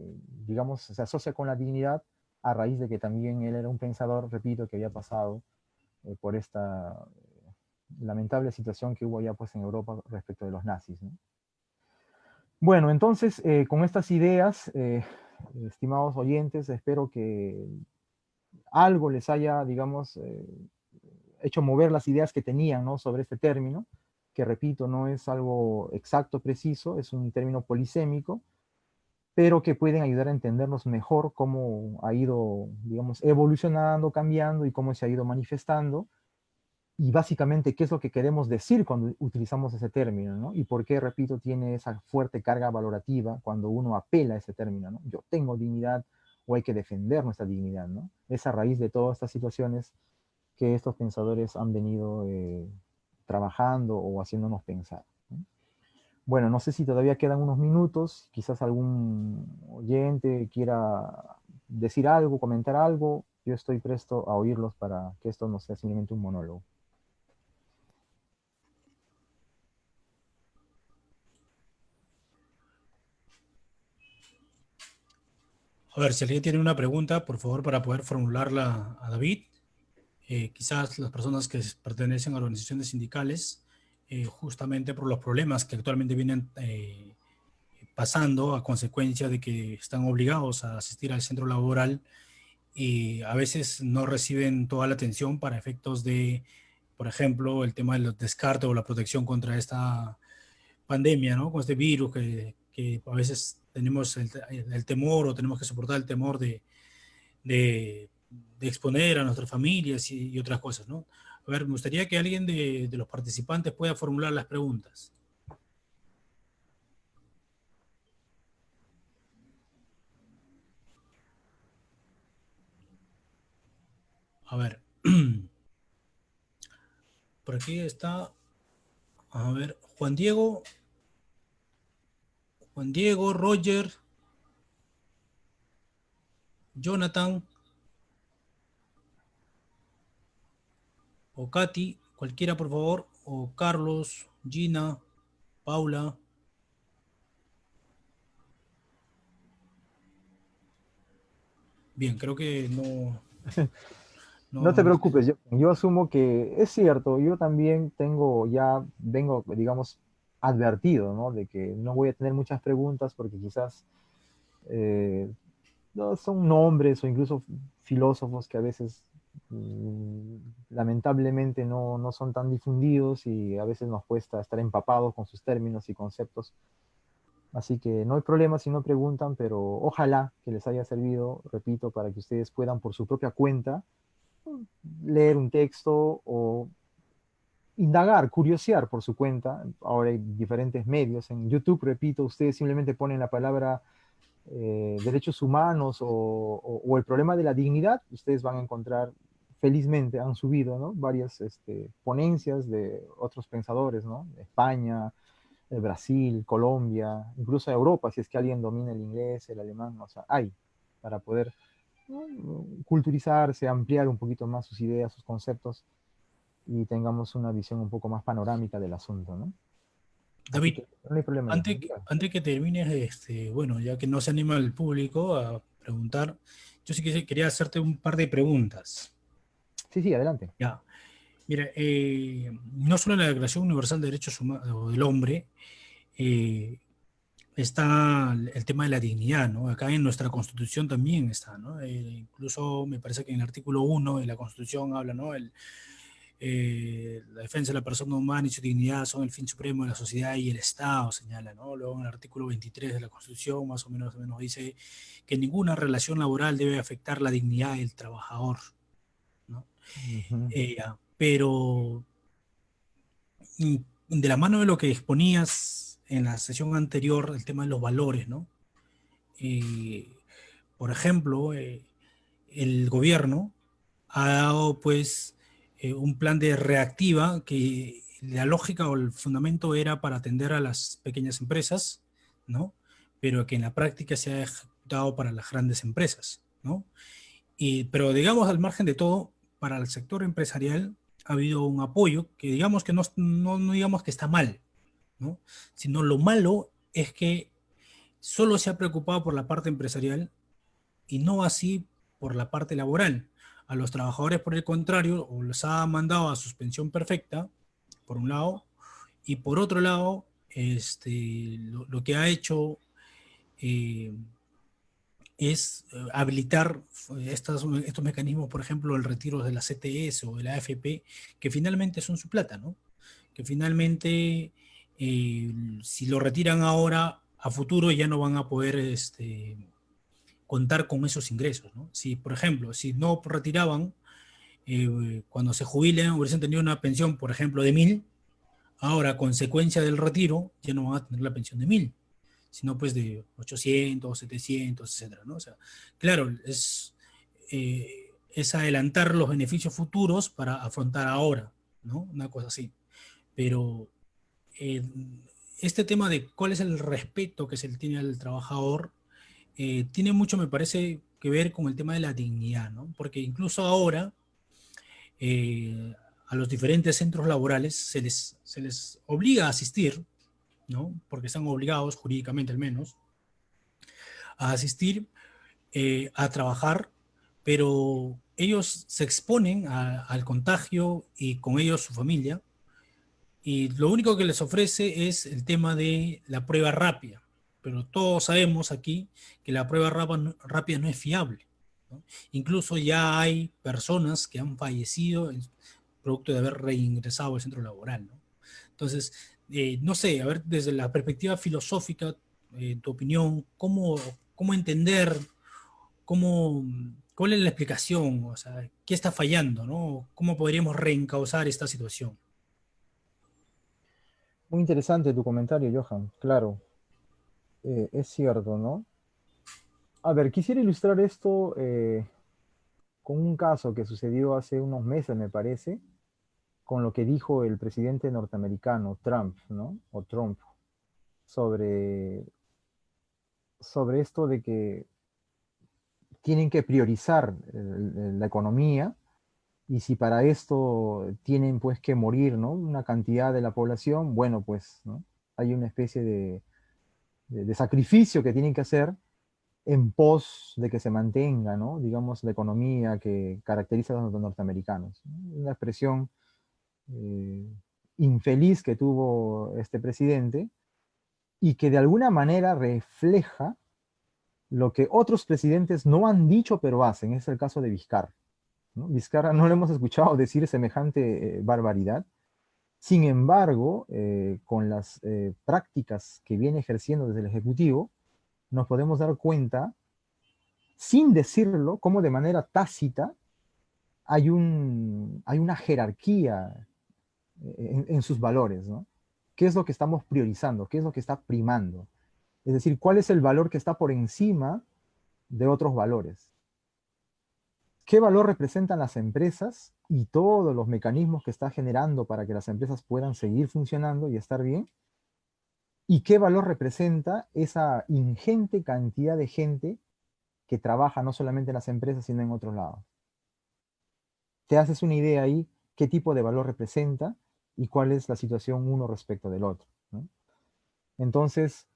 B: digamos, se asocia con la dignidad a raíz de que también él era un pensador, repito, que había pasado por esta lamentable situación que hubo allá pues, en Europa respecto de los nazis, ¿no? Bueno, entonces, con estas ideas, estimados oyentes, espero que algo les haya, digamos, hecho mover las ideas que tenían, ¿no? Sobre este término, que repito, no es algo exacto, preciso, es un término polisémico, pero que pueden ayudar a entendernos mejor cómo ha ido, digamos, evolucionando, cambiando y cómo se ha ido manifestando, y básicamente qué es lo que queremos decir cuando utilizamos ese término, ¿no? Y por qué, repito, tiene esa fuerte carga valorativa cuando uno apela a ese término, ¿no? Yo tengo dignidad o hay que defender nuestra dignidad, ¿no? Es a raíz de todas estas situaciones que estos pensadores han venido trabajando o haciéndonos pensar, ¿no? Bueno, no sé si todavía quedan unos minutos, quizás algún oyente quiera decir algo, comentar algo, yo estoy presto a oírlos para que esto no sea simplemente un monólogo.
A: A ver, si alguien tiene una pregunta, por favor, para poder formularla a David. Quizás las personas que pertenecen a organizaciones sindicales, justamente por los problemas que actualmente vienen pasando a consecuencia de que están obligados a asistir al centro laboral y a veces no reciben toda la atención para efectos de, por ejemplo, el tema del descarte o la protección contra esta pandemia, ¿no? Con este virus que a veces tenemos el temor o tenemos que soportar el temor de, de exponer a nuestras familias y otras cosas, ¿no? A ver, me gustaría que alguien de los participantes pueda formular las preguntas. A ver, por aquí está, a ver, Juan Diego, Roger, Jonathan o Katy, cualquiera por favor, o Carlos, Gina, Paula. Bien, creo que
B: No te
A: no.
B: preocupes, yo asumo que es cierto, yo también vengo, digamos, advertido, ¿no? De que no voy a tener muchas preguntas porque quizás eh, no, son nombres o incluso filósofos que a veces lamentablemente no son tan difundidos y a veces nos cuesta estar empapados con sus términos y conceptos. Así que no hay problema si no preguntan, pero ojalá que les haya servido, repito, para que ustedes puedan por su propia cuenta leer un texto o indagar, curiosear por su cuenta. Ahora hay diferentes medios. En YouTube, repito, ustedes simplemente ponen la palabra derechos humanos o el problema de la dignidad, ustedes van a encontrar, felizmente han subido, ¿no? Varias ponencias de otros pensadores, ¿no? España, Brasil, Colombia, incluso Europa, si es que alguien domina el inglés, el alemán, o sea, hay para poder, ¿no? Culturizarse, ampliar un poquito más sus ideas, sus conceptos y tengamos una visión un poco más panorámica del asunto, ¿no? Así
A: David,
B: que no hay problema ya.
A: antes que termines, bueno, ya que no se anima el público a preguntar, yo sí que quería hacerte un par de preguntas.
B: Sí, sí, adelante.
A: Ya, mira, no solo en la Declaración Universal de Derechos Humanos del Hombre eh, está el tema de la dignidad, ¿no? Acá en nuestra Constitución también está, ¿no? Incluso me parece que en el artículo 1 de la Constitución habla, ¿no? La defensa de la persona humana y su dignidad son el fin supremo de la sociedad y el Estado, señala, ¿no? Luego en el artículo 23 de la Constitución más o menos dice que ninguna relación laboral debe afectar la dignidad del trabajador, ¿no?
B: Ujú.
A: Pero de la mano de lo que exponías en la sesión anterior, el tema de los valores, ¿no? Eh, por ejemplo, el gobierno ha dado pues un plan de reactiva que la lógica o el fundamento era para atender a las pequeñas empresas, ¿no? Pero que en la práctica se ha ejecutado para las grandes empresas, ¿no? Pero digamos, al margen de todo, para el sector empresarial ha habido un apoyo que digamos que no digamos que está mal, ¿no? Sino lo malo es que solo se ha preocupado por la parte empresarial y no así por la parte laboral. A los trabajadores, por el contrario, o los ha mandado a suspensión perfecta, por un lado, y por otro lado, lo que ha hecho eh, es habilitar estos mecanismos, por ejemplo, el retiro de la CTS o de la AFP, que finalmente son su plata, ¿no? Que finalmente, si lo retiran ahora, a futuro ya no van a poder contar con esos ingresos, ¿no? Si, por ejemplo, si no retiraban, cuando se jubilen, hubiesen tenido una pensión, por ejemplo, de 1.000, ahora, a consecuencia del retiro, ya no van a tener la pensión de 1.000, sino pues de 800, 700, etcétera, ¿no? O sea, claro, es adelantar los beneficios futuros para afrontar ahora, ¿no? Una cosa así. Pero eh, este tema de cuál es el respeto que se le tiene al trabajador tiene mucho, me parece, que ver con el tema de la dignidad, ¿no? Porque incluso ahora a los diferentes centros laborales se les obliga a asistir, ¿no? Porque están obligados, jurídicamente al menos, a asistir, a trabajar, pero ellos se exponen al contagio y con ellos su familia, y lo único que les ofrece es el tema de la prueba rápida, pero todos sabemos aquí que la prueba rápida no es fiable, ¿no? Incluso ya hay personas que han fallecido producto de haber reingresado al centro laboral, ¿no? Entonces, no sé, a ver, desde la perspectiva filosófica, tu opinión, ¿cómo entender, cuál es la explicación? O sea, ¿qué está fallando, no? ¿Cómo podríamos reencauzar esta situación?
B: Muy interesante tu comentario, Johan. Claro, es cierto, ¿no? A ver, quisiera ilustrar esto con un caso que sucedió hace unos meses, me parece, con lo que dijo el presidente norteamericano, Trump, ¿no? O Trump, sobre, sobre esto de que tienen que priorizar la economía y si para esto tienen pues que morir, ¿no? Una cantidad de la población, bueno, pues, ¿no? Hay una especie de sacrificio que tienen que hacer en pos de que se mantenga, ¿no? Digamos, la economía que caracteriza a los norteamericanos. Una expresión eh, infeliz que tuvo este presidente y que de alguna manera refleja lo que otros presidentes no han dicho pero hacen. Es el caso de Vizcarra, ¿no? Vizcarra no le hemos escuchado decir semejante barbaridad. Sin embargo, con las prácticas que viene ejerciendo desde el Ejecutivo, nos podemos dar cuenta, sin decirlo, cómo de manera tácita hay una jerarquía en sus valores, ¿no? ¿Qué es lo que estamos priorizando? ¿Qué es lo que está primando? Es decir, ¿cuál es el valor que está por encima de otros valores? ¿Qué valor representan las empresas y todos los mecanismos que está generando para que las empresas puedan seguir funcionando y estar bien? ¿Y qué valor representa esa ingente cantidad de gente que trabaja no solamente en las empresas, sino en otros lados? Te haces una idea ahí qué tipo de valor representa y cuál es la situación uno respecto del otro, ¿no? Entonces,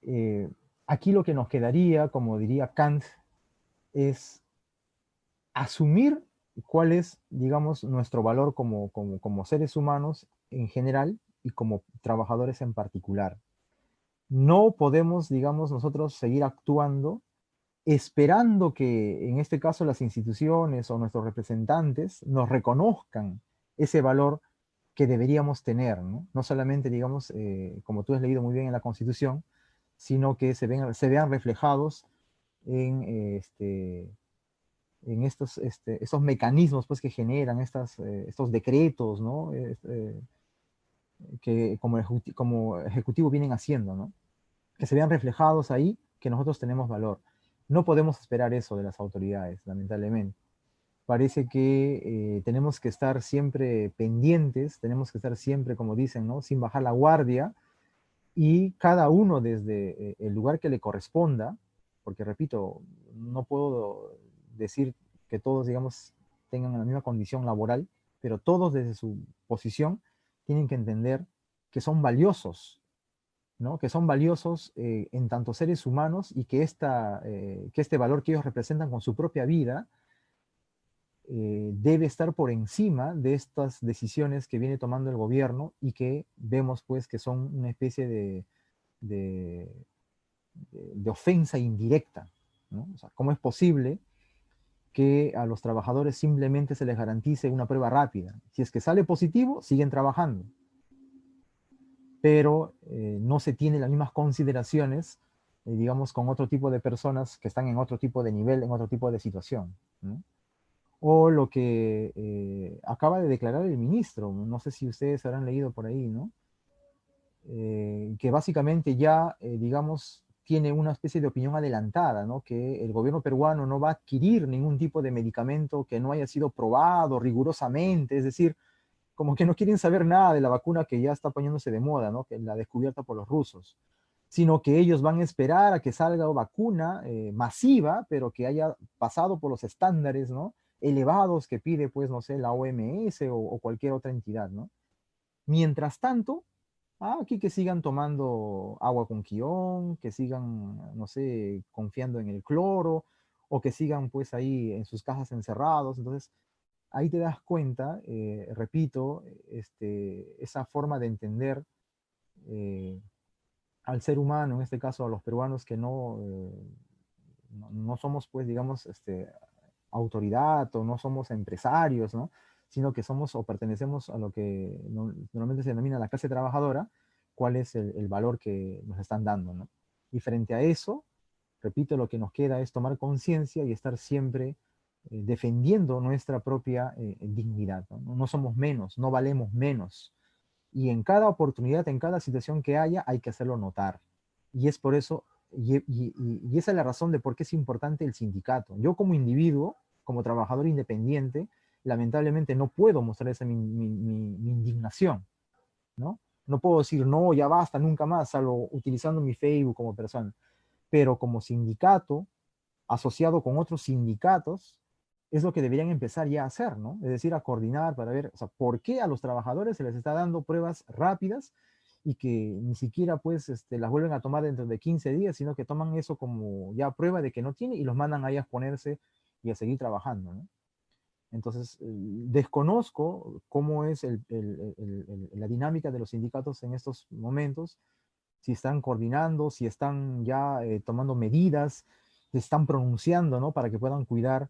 B: eh, aquí lo que nos quedaría, como diría Kant, es asumir cuál es, digamos, nuestro valor como seres humanos en general y como trabajadores en particular. No podemos, digamos, nosotros seguir actuando esperando que, en este caso, las instituciones o nuestros representantes nos reconozcan ese valor que deberíamos tener, ¿no? No solamente, digamos, como tú has leído muy bien en la Constitución, sino que se vean reflejados en, en estos mecanismos pues, que generan estos decretos, ¿no? Que como ejecutivo vienen haciendo, ¿no? Que se vean reflejados ahí, que nosotros tenemos valor. No podemos esperar eso de las autoridades, lamentablemente. Parece que tenemos que estar siempre pendientes, tenemos que estar siempre, como dicen, ¿no? Sin bajar la guardia, y cada uno desde el lugar que le corresponda, porque repito, no puedo decir que todos, digamos, tengan la misma condición laboral, pero todos desde su posición tienen que entender que son valiosos, ¿no? Que son valiosos en tanto seres humanos y que este valor que ellos representan con su propia vida debe estar por encima de estas decisiones que viene tomando el gobierno y que vemos pues que son una especie de, de ofensa indirecta, ¿no? O sea, ¿cómo es posible que a los trabajadores simplemente se les garantice una prueba rápida? Si es que sale positivo, siguen trabajando, pero no se tienen las mismas consideraciones, digamos, con otro tipo de personas que están en otro tipo de nivel, en otro tipo de situación, ¿no? O lo que acaba de declarar el ministro, no sé si ustedes habrán leído por ahí, ¿no? Que básicamente ya, digamos, tiene una especie de opinión adelantada, ¿no? Que el gobierno peruano no va a adquirir ningún tipo de medicamento que no haya sido probado rigurosamente, es decir, como que no quieren saber nada de la vacuna que ya está poniéndose de moda, ¿no? Que la descubierta por los rusos. sino que ellos van a esperar a que salga vacuna masiva, pero que haya pasado por los estándares, ¿no?, elevados que pide, pues, no sé, la OMS o cualquier otra entidad, ¿no? Mientras tanto, aquí que sigan tomando agua con quión, que sigan, no sé, confiando en el cloro, o que sigan pues ahí en sus casas encerrados. Entonces, ahí te das cuenta, repito, esa forma de entender eh, al ser humano, en este caso a los peruanos que no somos pues, digamos, autoridad o no somos empresarios, ¿no?, sino que somos o pertenecemos a lo que normalmente se denomina la clase trabajadora, cuál es el valor que nos están dando, ¿no? Y frente a eso, repito, lo que nos queda es tomar conciencia y estar siempre defendiendo nuestra propia dignidad, ¿no? No somos menos, no valemos menos. Y en cada oportunidad, en cada situación que haya, hay que hacerlo notar. Y es por eso, y esa es la razón de por qué es importante el sindicato. Yo como individuo, como trabajador independiente, lamentablemente no puedo mostrar esa mi indignación, ¿no? No puedo decir, no, ya basta, nunca más, salvo utilizando mi Facebook como persona. Pero como sindicato, asociado con otros sindicatos, es lo que deberían empezar ya a hacer, ¿no? Es decir, a coordinar para ver, o sea, por qué a los trabajadores se les está dando pruebas rápidas y que ni siquiera pues las vuelven a tomar dentro de 15 días, sino que toman eso como ya prueba de que no tiene y los mandan ahí a exponerse y a seguir trabajando, ¿no? Entonces, desconozco cómo es la dinámica de los sindicatos en estos momentos, si están coordinando, si están ya tomando medidas, se están pronunciando, ¿no?, para que puedan cuidar,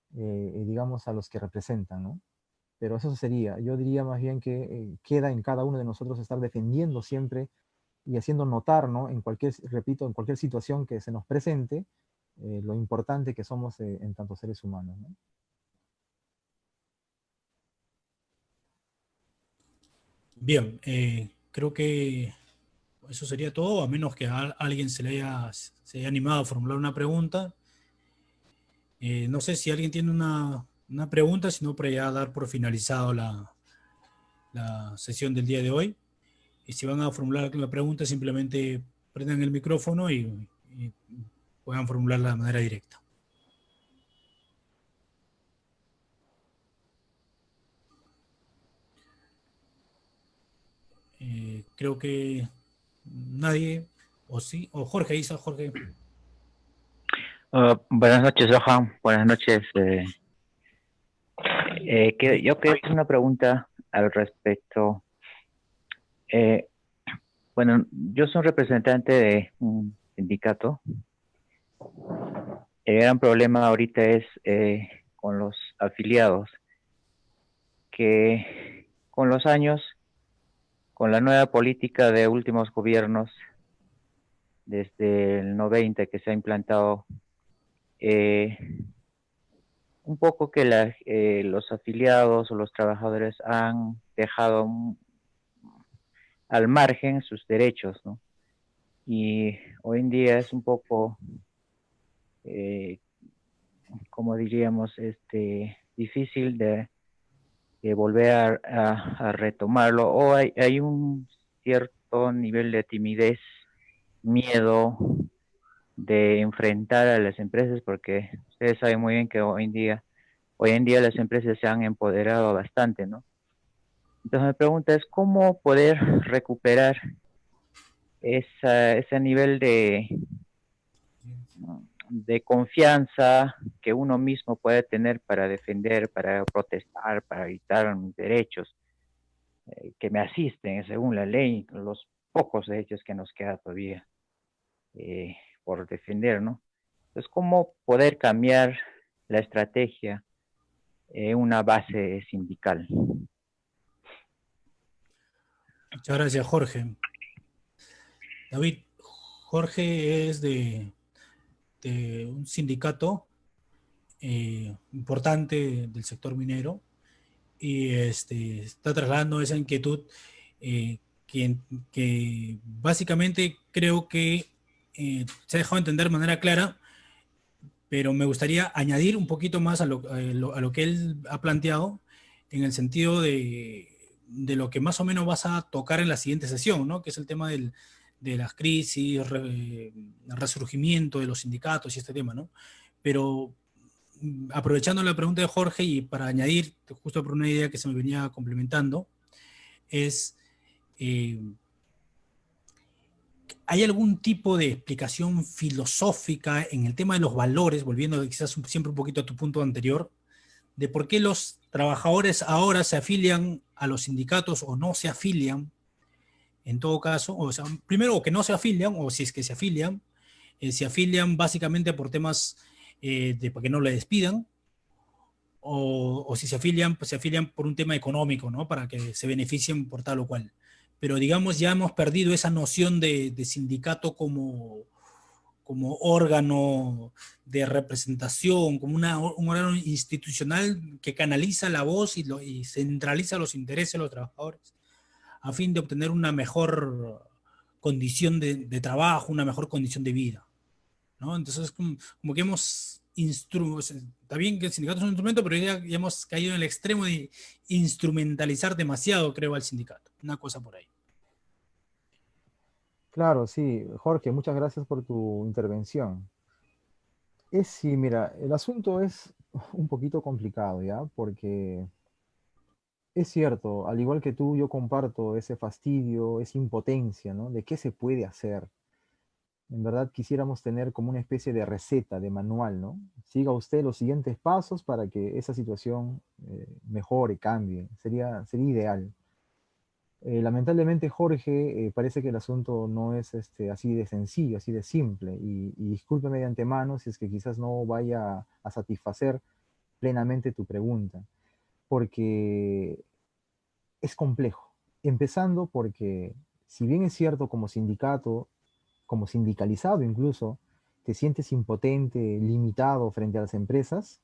B: digamos, a los que representan, ¿no? Pero eso sería, yo diría más bien que queda en cada uno de nosotros estar defendiendo siempre y haciendo notar, ¿no?, en cualquier, repito, en cualquier situación que se nos presente, lo importante que somos en tanto seres humanos, ¿no?
A: Bien, creo que eso sería todo, a menos que a alguien se haya animado a formular una pregunta. No sé si alguien tiene una pregunta, sino para ya dar por finalizado la sesión del día de hoy. Y si van a formular la pregunta, simplemente prendan el micrófono y puedan formularla de manera directa. Creo que nadie, o sí, o Jorge, Isa, Jorge.
D: Buenas noches, Johan. Buenas noches. Yo quería hacer una pregunta al respecto. Bueno, yo soy representante de un sindicato. El gran problema ahorita es con los afiliados, que con los años, con la nueva política de últimos gobiernos, desde el 90 que se ha implantado, un poco que los afiliados o los trabajadores han dejado al margen sus derechos, ¿no? Y hoy en día es un poco, como diríamos, difícil de volver a retomarlo, o hay un cierto nivel de timidez, miedo de enfrentar a las empresas, porque ustedes saben muy bien que hoy en día las empresas se han empoderado bastante, ¿no? Entonces mi pregunta es, ¿cómo poder recuperar ese nivel de confianza que uno mismo puede tener para defender, para protestar, para evitar mis derechos que me asisten según la ley, los pocos derechos que nos queda todavía por defender, ¿no? Entonces, ¿cómo poder cambiar la estrategia en una base sindical?
A: Muchas gracias, Jorge. David, Jorge es de un sindicato importante del sector minero y está trasladando esa inquietud que básicamente creo que se ha dejado entender de manera clara, pero me gustaría añadir un poquito más a lo que él ha planteado en el sentido de lo que más o menos vas a tocar en la siguiente sesión, ¿no?, que es el tema de las crisis, el resurgimiento de los sindicatos y este tema, ¿no? Pero aprovechando la pregunta de Jorge y para añadir, justo por una idea que se me venía complementando, es, ¿hay algún tipo de explicación filosófica en el tema de los valores, volviendo quizás siempre un poquito a tu punto anterior, de por qué los trabajadores ahora se afilian a los sindicatos o no se afilian, en todo caso, o sea, primero o que no se afilian, o si es que se afilian básicamente por temas de para que no le despidan, o si se afilian, pues se afilian por un tema económico, ¿no? Para que se beneficien por tal o cual. Pero digamos, ya hemos perdido esa noción de sindicato como órgano de representación, como un órgano institucional que canaliza la voz y centraliza los intereses de los trabajadores a fin de obtener una mejor condición de trabajo, una mejor condición de vida, ¿no? Entonces, como que está bien que el sindicato es un instrumento, pero ya hemos caído en el extremo de instrumentalizar demasiado, creo, al sindicato. Una cosa por ahí.
B: Claro, sí. Jorge, muchas gracias por tu intervención. Sí, mira, el asunto es un poquito complicado, ¿ya? Porque es cierto, al igual que tú, yo comparto ese fastidio, esa impotencia, ¿no? De qué se puede hacer. En verdad quisiéramos tener como una especie de receta, de manual, ¿no? Siga usted los siguientes pasos para que esa situación mejore, cambie. Sería ideal. Lamentablemente, Jorge, parece que el asunto no es así de sencillo, así de simple. Y discúlpeme de antemano si es que quizás no vaya a satisfacer plenamente tu pregunta, porque es complejo. Empezando porque, si bien es cierto como sindicato, como sindicalizado incluso, te sientes impotente, limitado frente a las empresas,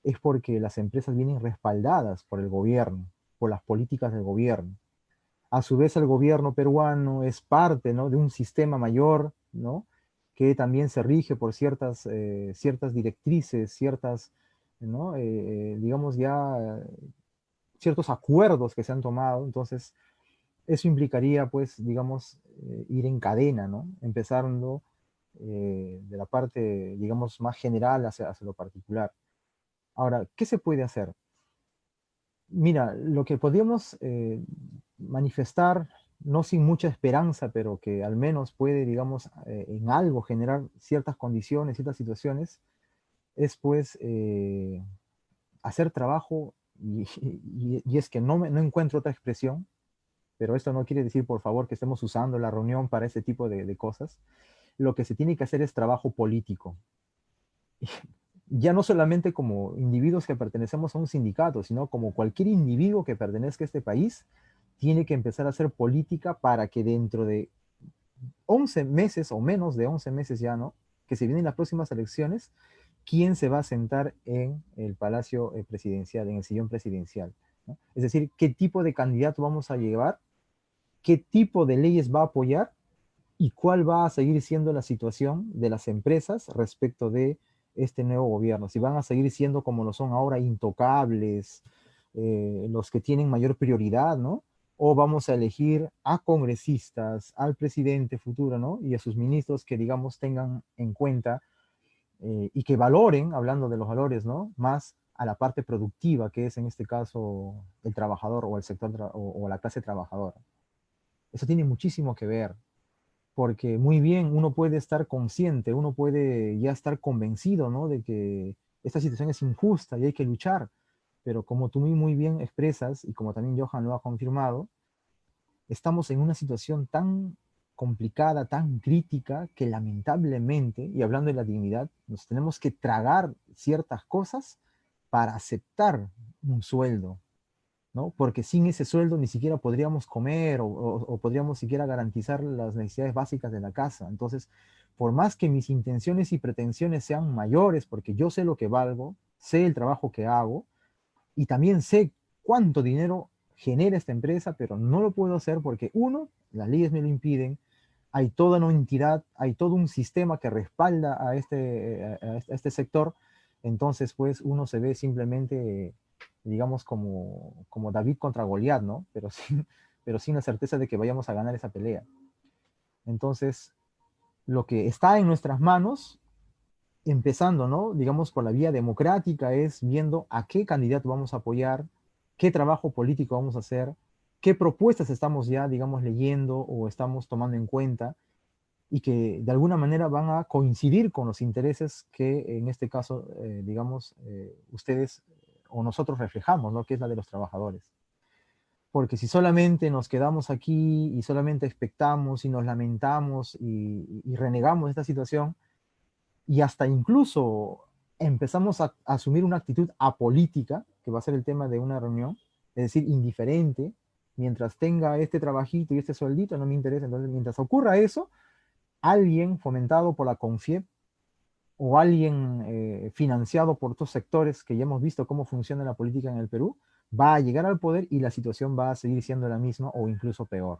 B: es porque las empresas vienen respaldadas por el gobierno, por las políticas del gobierno. A su vez, el gobierno peruano es parte, ¿no?, de un sistema mayor, ¿no?, que también se rige por ciertas directrices, ¿no?, digamos ya, ciertos acuerdos que se han tomado. Entonces, eso implicaría, pues, digamos, ir en cadena, ¿no? Empezando de la parte, digamos, más general hacia lo particular. Ahora, ¿qué se puede hacer? Mira, lo que podríamos manifestar, no sin mucha esperanza, pero que al menos puede, digamos, en algo generar ciertas condiciones, ciertas situaciones, es pues hacer trabajo, y es que no encuentro otra expresión, pero esto no quiere decir, por favor, que estemos usando la reunión para ese tipo de cosas. Lo que se tiene que hacer es trabajo político. Ya no solamente como individuos que pertenecemos a un sindicato, sino como cualquier individuo que pertenezca a este país, tiene que empezar a hacer política para que dentro de 11 meses o menos de 11 meses ya, ¿no?, que se vienen las próximas elecciones, ¿quién se va a sentar en el palacio presidencial, en el sillón presidencial, ¿no? Es decir, ¿qué tipo de candidato vamos a llevar? ¿Qué tipo de leyes va a apoyar? ¿Y cuál va a seguir siendo la situación de las empresas respecto de este nuevo gobierno? Si van a seguir siendo como lo son ahora, intocables, los que tienen mayor prioridad, ¿no? O vamos a elegir a congresistas, al presidente futuro, ¿no?, y a sus ministros que, digamos, tengan en cuenta y que valoren, hablando de los valores, ¿no?, más a la parte productiva, que es en este caso el trabajador o el sector o la clase trabajadora. Eso tiene muchísimo que ver, porque muy bien uno puede estar consciente, uno puede ya estar convencido, ¿no?, de que esta situación es injusta y hay que luchar, pero como tú muy bien expresas, y como también Johan lo ha confirmado, estamos en una situación tan complicada, tan crítica, que lamentablemente, y hablando de la dignidad, nos tenemos que tragar ciertas cosas para aceptar un sueldo, ¿no? Porque sin ese sueldo ni siquiera podríamos comer o podríamos siquiera garantizar las necesidades básicas de la casa. Entonces, por más que mis intenciones y pretensiones sean mayores, porque yo sé lo que valgo, sé el trabajo que hago y también sé cuánto dinero genera esta empresa, pero no lo puedo hacer porque, uno, las leyes me lo impiden, hay toda una entidad, hay todo un sistema que respalda a este sector. Entonces, pues, uno se ve simplemente, digamos, como David contra Goliat, ¿no? Pero sin la certeza de que vayamos a ganar esa pelea. Entonces, lo que está en nuestras manos, empezando, ¿no? Digamos, por la vía democrática, es viendo a qué candidato vamos a apoyar, qué trabajo político vamos a hacer, qué propuestas estamos ya, digamos, leyendo o estamos tomando en cuenta y que de alguna manera van a coincidir con los intereses que en este caso, digamos, ustedes o nosotros reflejamos, ¿no? Que es la de los trabajadores. Porque si solamente nos quedamos aquí y solamente expectamos y nos lamentamos y renegamos de esta situación, y hasta incluso empezamos a asumir una actitud apolítica, que va a ser el tema de una reunión, es decir, indiferente, mientras tenga este trabajito y este sueldito, no me interesa. Entonces, mientras ocurra eso, alguien fomentado por la CONFIEP o alguien financiado por otros sectores que ya hemos visto cómo funciona la política en el Perú, va a llegar al poder y la situación va a seguir siendo la misma o incluso peor.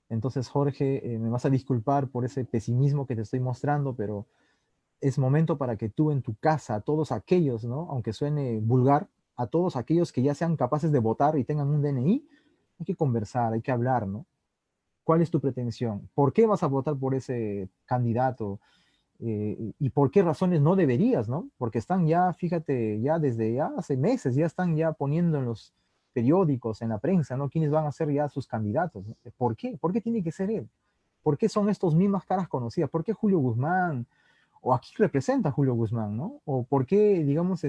B: Entonces, Jorge, me vas a disculpar por ese pesimismo que te estoy mostrando, pero es momento para que tú en tu casa, a todos aquellos, ¿no? Aunque suene vulgar, a todos aquellos que ya sean capaces de votar y tengan un DNI, hay que conversar, hay que hablar, ¿no? ¿Cuál es tu pretensión? ¿Por qué vas a votar por ese candidato? ¿Y por qué razones no deberías, ¿no? Porque están ya, fíjate, ya desde ya hace meses, ya están ya poniendo en los periódicos, en la prensa, ¿no? ¿Quiénes van a ser ya sus candidatos? ¿No? ¿Por qué? ¿Por qué tiene que ser él? ¿Por qué son estos mismas caras conocidas? ¿Por qué Julio Guzmán? O aquí representa a Julio Guzmán, ¿no? O por qué, digamos,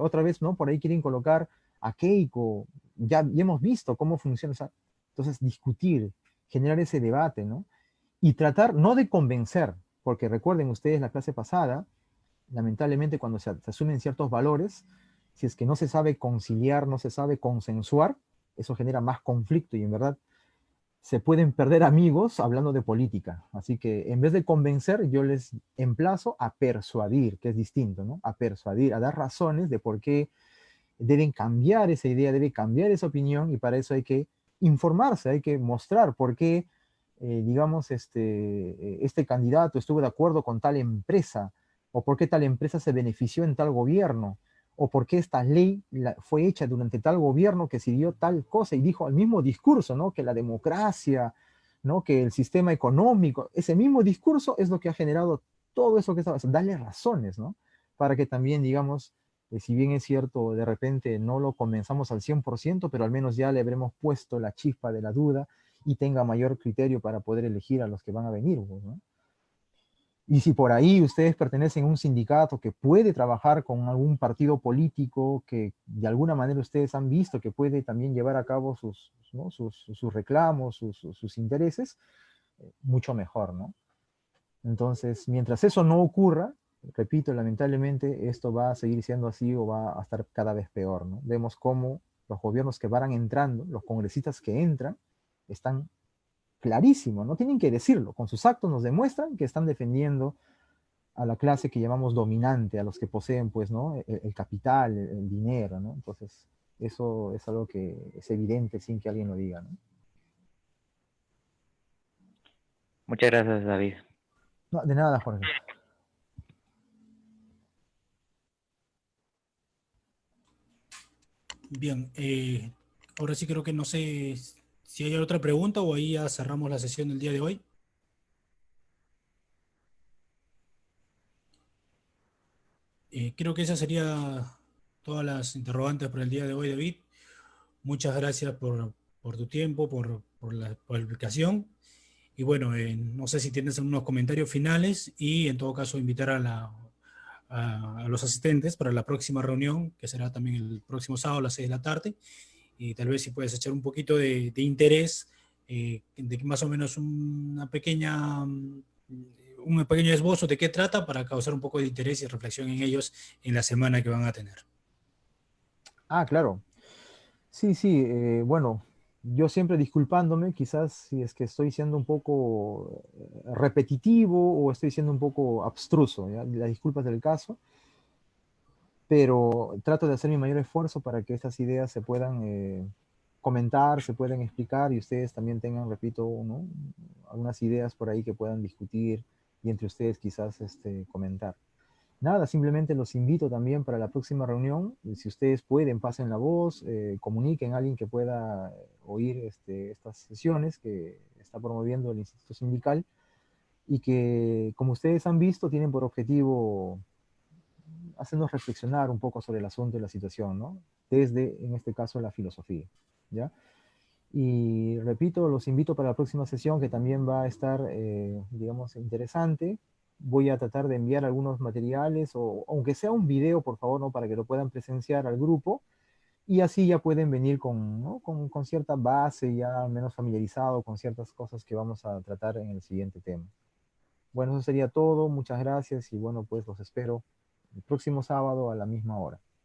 B: otra vez, ¿no? Por ahí quieren colocar a Keiko. Ya hemos visto cómo funciona. Entonces, discutir, generar ese debate, ¿no? Y tratar no de convencer, porque recuerden ustedes la clase pasada, lamentablemente cuando se asumen ciertos valores, si es que no se sabe conciliar, no se sabe consensuar, eso genera más conflicto y en verdad se pueden perder amigos hablando de política. Así que en vez de convencer, yo les emplazo a persuadir, que es distinto, ¿no? A persuadir, a dar razones de por qué deben cambiar esa idea, debe cambiar esa opinión y para eso hay que informarse, hay que mostrar por qué, digamos, este candidato estuvo de acuerdo con tal empresa o por qué tal empresa se benefició en tal gobierno o por qué esta ley fue hecha durante tal gobierno que siguió tal cosa y dijo el mismo discurso, ¿no? Que la democracia, ¿no? Que el sistema económico, ese mismo discurso es lo que ha generado todo eso que estaba, darle razones, ¿no? Para que también, digamos, si bien es cierto, de repente no lo comenzamos al 100%, pero al menos ya le habremos puesto la chispa de la duda y tenga mayor criterio para poder elegir a los que van a venir, ¿no? Y si por ahí ustedes pertenecen a un sindicato que puede trabajar con algún partido político que de alguna manera ustedes han visto que puede también llevar a cabo sus, ¿no? sus reclamos, sus intereses, mucho mejor, ¿no? Entonces, mientras eso no ocurra, repito, lamentablemente esto va a seguir siendo así o va a estar cada vez peor, ¿no? Vemos cómo los gobiernos que van entrando, los congresistas que entran, están clarísimos, no tienen que decirlo, con sus actos nos demuestran que están defendiendo a la clase que llamamos dominante, a los que poseen, pues, ¿no? El capital, el dinero, ¿no? Entonces, eso es algo que es evidente sin que alguien lo diga, ¿no?
D: Muchas gracias, David.
B: No, de nada, Jorge.
A: Bien, ahora sí creo que no sé si hay otra pregunta o ahí ya cerramos la sesión del día de hoy. Creo que esas serían todas las interrogantes por el día de hoy, David. Muchas gracias por tu tiempo, por la explicación. Y bueno, no sé si tienes algunos comentarios finales y en todo caso invitar a los asistentes para la próxima reunión, que será también el próximo sábado a las 6 de la tarde. Y tal vez si puedes echar un poquito de interés, de más o menos un pequeño esbozo de qué trata para causar un poco de interés y reflexión en ellos en la semana que van a tener.
B: Ah, claro. Sí, sí, bueno, yo siempre disculpándome, quizás si es que estoy siendo un poco repetitivo o estoy siendo un poco abstruso, ¿ya? Las disculpas del caso, pero trato de hacer mi mayor esfuerzo para que estas ideas se puedan comentar, se puedan explicar y ustedes también tengan, repito, ¿no? Algunas ideas por ahí que puedan discutir y entre ustedes quizás comentar. nada, simplemente los invito también para la próxima reunión. Si ustedes pueden, pasen la voz, comuniquen a alguien que pueda oír estas sesiones que está promoviendo el Instituto Sindical y que, como ustedes han visto, tienen por objetivo hacernos reflexionar un poco sobre el asunto y la situación, ¿no? Desde, en este caso, la filosofía, ¿ya? Y repito, los invito para la próxima sesión que también va a estar, digamos, interesante. Voy a tratar de enviar algunos materiales o aunque sea un video, por favor, ¿no? Para que lo puedan presenciar al grupo y así ya pueden venir con, ¿no? con cierta base, ya al menos familiarizado con ciertas cosas que vamos a tratar en el siguiente tema. Bueno, eso sería todo. Muchas gracias y bueno, pues los espero el próximo sábado a la misma hora.